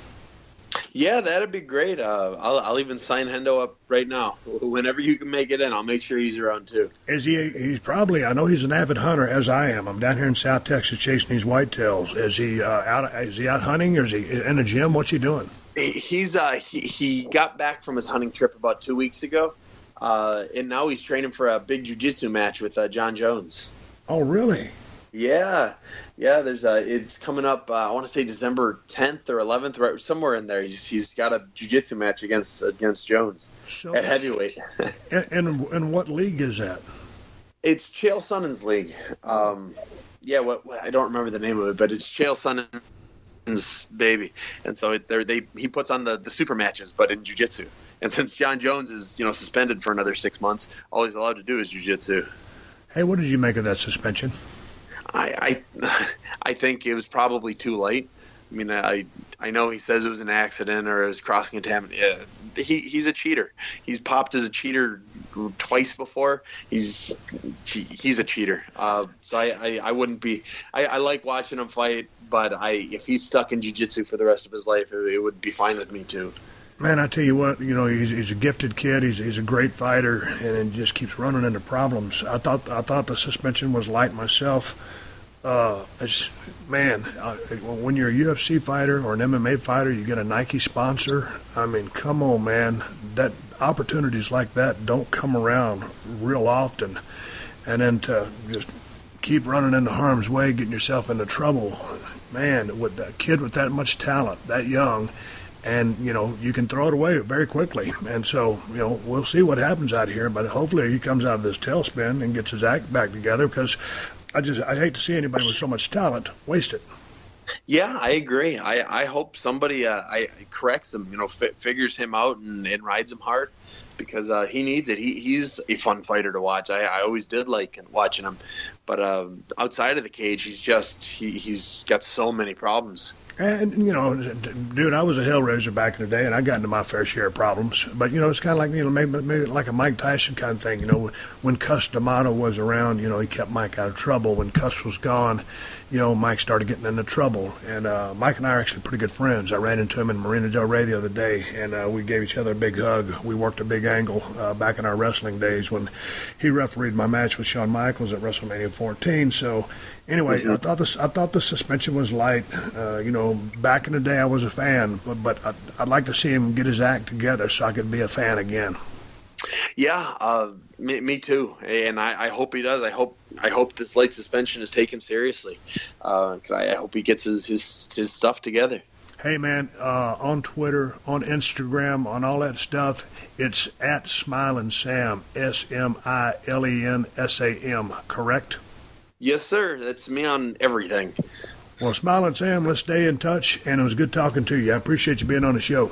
Yeah, that'd be great. I'll even sign Hendo up right now. Whenever you can make it in, I'll make sure he's around too. He's probably, I know he's an avid hunter, as I am. I'm down here in South Texas chasing these whitetails. Is he out hunting, or is he in a gym? What's he doing? He got back from his hunting trip about 2 weeks ago, and now he's training for a big jiu-jitsu match with Jon Jones. Oh, really? Yeah. It's coming up. I want to say December 10th or 11th, right somewhere in there. He's got a jiu-jitsu match against Jones at heavyweight. And what league is that? It's Chael Sonnen's league. I don't remember the name of it, but it's Chael Sonnen's baby. And so he puts on the super matches, but in jiu-jitsu. And since Jon Jones is suspended for another 6 months, all he's allowed to do is jiu-jitsu. Hey, what did you make of that suspension? I think it was probably too late. I mean, I know he says it was an accident or it was cross-contamination. He's a cheater. He's popped as a cheater twice before. He's a cheater. So I wouldn't be. I like watching him fight, but if he's stuck in jiu-jitsu for the rest of his life, it would be fine with me too. Man, I tell you what, he's a gifted kid. He's a great fighter, and it just keeps running into problems. I thought the suspension was light myself. When you're a UFC fighter or an MMA fighter, you get a Nike sponsor. I mean, come on, man. That opportunities like that don't come around real often, and then to just keep running into harm's way, getting yourself into trouble, man. With a kid with that much talent, that young. And, you can throw it away very quickly. And so, we'll see what happens out here. But hopefully he comes out of this tailspin and gets his act back together, because I hate to see anybody with so much talent waste it. Yeah, I agree. I hope somebody corrects him, figures him out and rides him hard, because he needs it. He's a fun fighter to watch. I always did like watching him. But outside of the cage, he's got so many problems. And, dude, I was a hellraiser back in the day, and I got into my fair share of problems. But, it's kind of like, maybe like a Mike Tyson kind of thing. When Cus D'Amato was around, he kept Mike out of trouble. When Cus was gone, Mike started getting into trouble. And Mike and I are actually pretty good friends. I ran into him in Marina Del Rey the other day, and we gave each other a big hug. We worked a big angle back in our wrestling days when he refereed my match with Shawn Michaels at WrestleMania 14. So, anyway, I thought the suspension was light. Back in the day, I was a fan, but I'd like to see him get his act together so I could be a fan again. Yeah, me too. And I hope he does. I hope this light suspension is taken seriously, because I hope he gets his stuff together. Hey, man, on Twitter, on Instagram, on all that stuff, it's at Smiling Sam, SMILENSAM, correct? Yes, sir. That's me on everything. Well, Smiling Sam, let's stay in touch, and it was good talking to you. I appreciate you being on the show.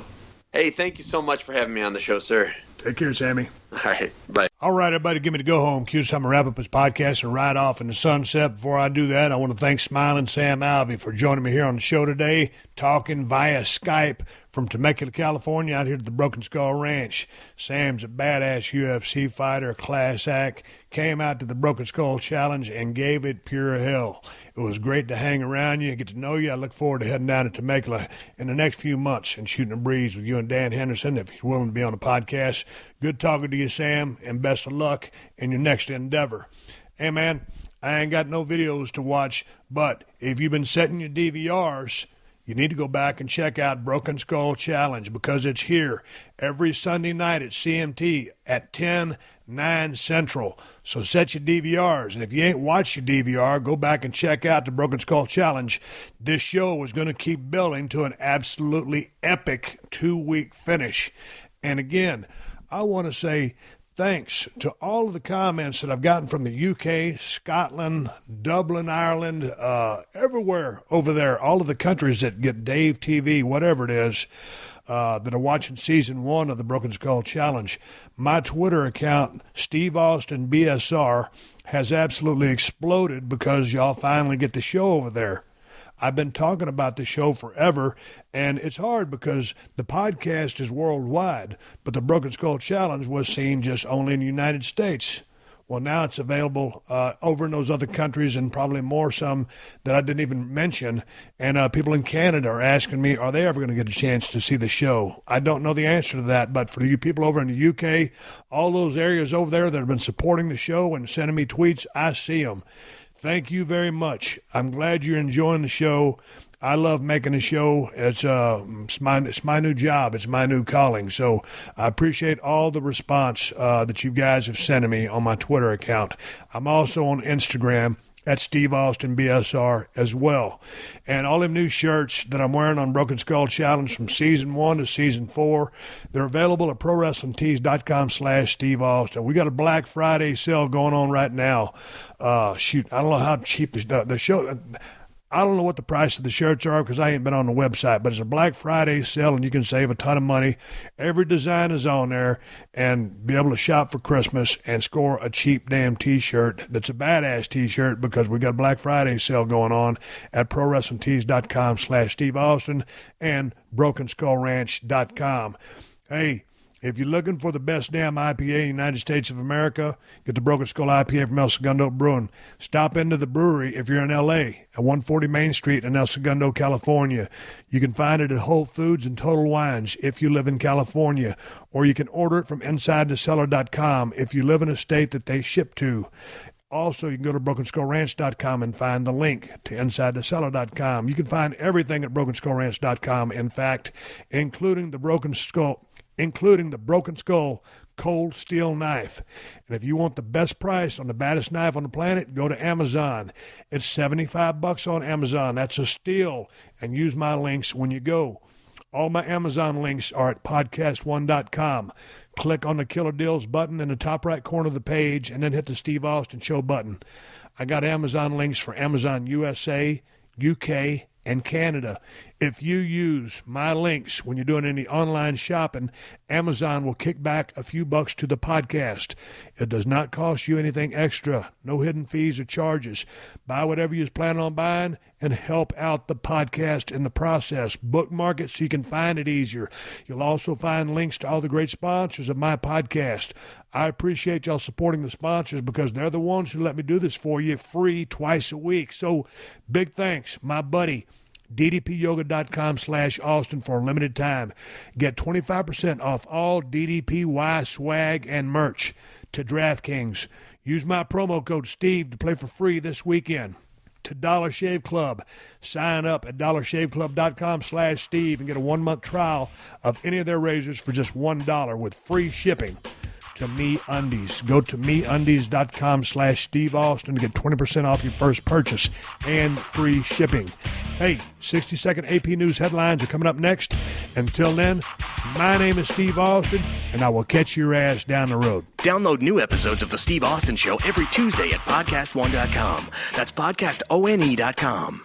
Hey, thank you so much for having me on the show, sir. Take care, Sammy. All right, bye. All right, everybody, give me the go home cue. It's time to wrap up this podcast and ride off in the sunset. Before I do that, I want to thank Smiling Sam Alvey for joining me here on the show today, talking via Skype from Temecula, California, out here to the Broken Skull Ranch. Sam's a badass UFC fighter, class act, came out to the Broken Skull Challenge and gave it pure hell. It was great to hang around you and get to know you. I look forward to heading down to Temecula in the next few months and shooting a breeze with you and Dan Henderson if he's willing to be on the podcast. Good talking to you, Sam, and best of luck in your next endeavor. Hey, man, I ain't got no videos to watch, but if you've been setting your DVRs, you need to go back and check out Broken Skull Challenge because it's here every Sunday night at CMT at 10/9 Central. So set your DVRs. And if you ain't watched your DVR, go back and check out the Broken Skull Challenge. This show is going to keep building to an absolutely epic 2-week finish. And again, I want to say thanks to all of the comments that I've gotten from the UK, Scotland, Dublin, Ireland, everywhere over there, all of the countries that get Dave TV, whatever it is, that are watching Season 1 of the Broken Skull Challenge. My Twitter account, Steve Austin BSR, has absolutely exploded because y'all finally get the show over there. I've been talking about the show forever, and it's hard because the podcast is worldwide, but the Broken Skull Challenge was seen just only in the United States. Well, now it's available over in those other countries and probably more some that I didn't even mention. And people in Canada are asking me, are they ever going to get a chance to see the show? I don't know the answer to that, but for you people over in the UK, all those areas over there that have been supporting the show and sending me tweets, I see them. Thank you very much. I'm glad you're enjoying the show. I love making a show. It's my new job. It's my new calling. So I appreciate all the response that you guys have sent to me on my Twitter account. I'm also on Instagram at Steve Austin BSR as well. And all them new shirts that I'm wearing on Broken Skull Challenge from Season 1 to Season 4, they're available at ProWrestlingTees.com/Steve Austin. We got a Black Friday sale going on right now. I don't know how cheap the show... I don't know what the price of the shirts are because I ain't been on the website, but it's a Black Friday sale and you can save a ton of money. Every design is on there and be able to shop for Christmas and score a cheap damn T-shirt that's a badass T-shirt because we got a Black Friday sale going on at ProWrestlingTees.com/Steve Austin and BrokenSkullRanch.com. Hey, if you're looking for the best damn IPA in the United States of America, get the Broken Skull IPA from El Segundo Brewing. Stop into the brewery if you're in L.A. at 140 Main Street in El Segundo, California. You can find it at Whole Foods and Total Wines if you live in California, or you can order it from InsideTheCellar.com if you live in a state that they ship to. Also, you can go to BrokenSkullRanch.com and find the link to InsideTheCellar.com. You can find everything at BrokenSkullRanch.com, in fact, including the Broken Skull Cold Steel Knife. And if you want the best price on the baddest knife on the planet, go to Amazon. It's $75 on Amazon. That's a steal. And use my links when you go. All my Amazon links are at PodcastOne.com. Click on the Killer Deals button in the top right corner of the page and then hit the Steve Austin Show button. I got Amazon links for Amazon USA, UK, and Canada. If you use my links when you're doing any online shopping, Amazon will kick back a few bucks to the podcast. It does not cost you anything extra. No hidden fees or charges. Buy whatever you plan on buying and help out the podcast in the process. Bookmark it so you can find it easier. You'll also find links to all the great sponsors of my podcast. I appreciate y'all supporting the sponsors because they're the ones who let me do this for you free twice a week. So big thanks, my buddy. DDPyoga.com/Austin for a limited time. Get 25% off all DDPY swag and merch to DraftKings. Use my promo code Steve to play for free this weekend. To Dollar Shave Club. Sign up at dollarshaveclub.com/Steve and get a 1-month trial of any of their razors for just $1 with free shipping. To MeUndies. Go to MeUndies.com/Steve Austin to get 20% off your first purchase and free shipping. Hey, 60-second AP News headlines are coming up next. Until then, my name is Steve Austin, and I will catch your ass down the road. Download new episodes of The Steve Austin Show every Tuesday at PodcastOne.com. That's PodcastOne.com.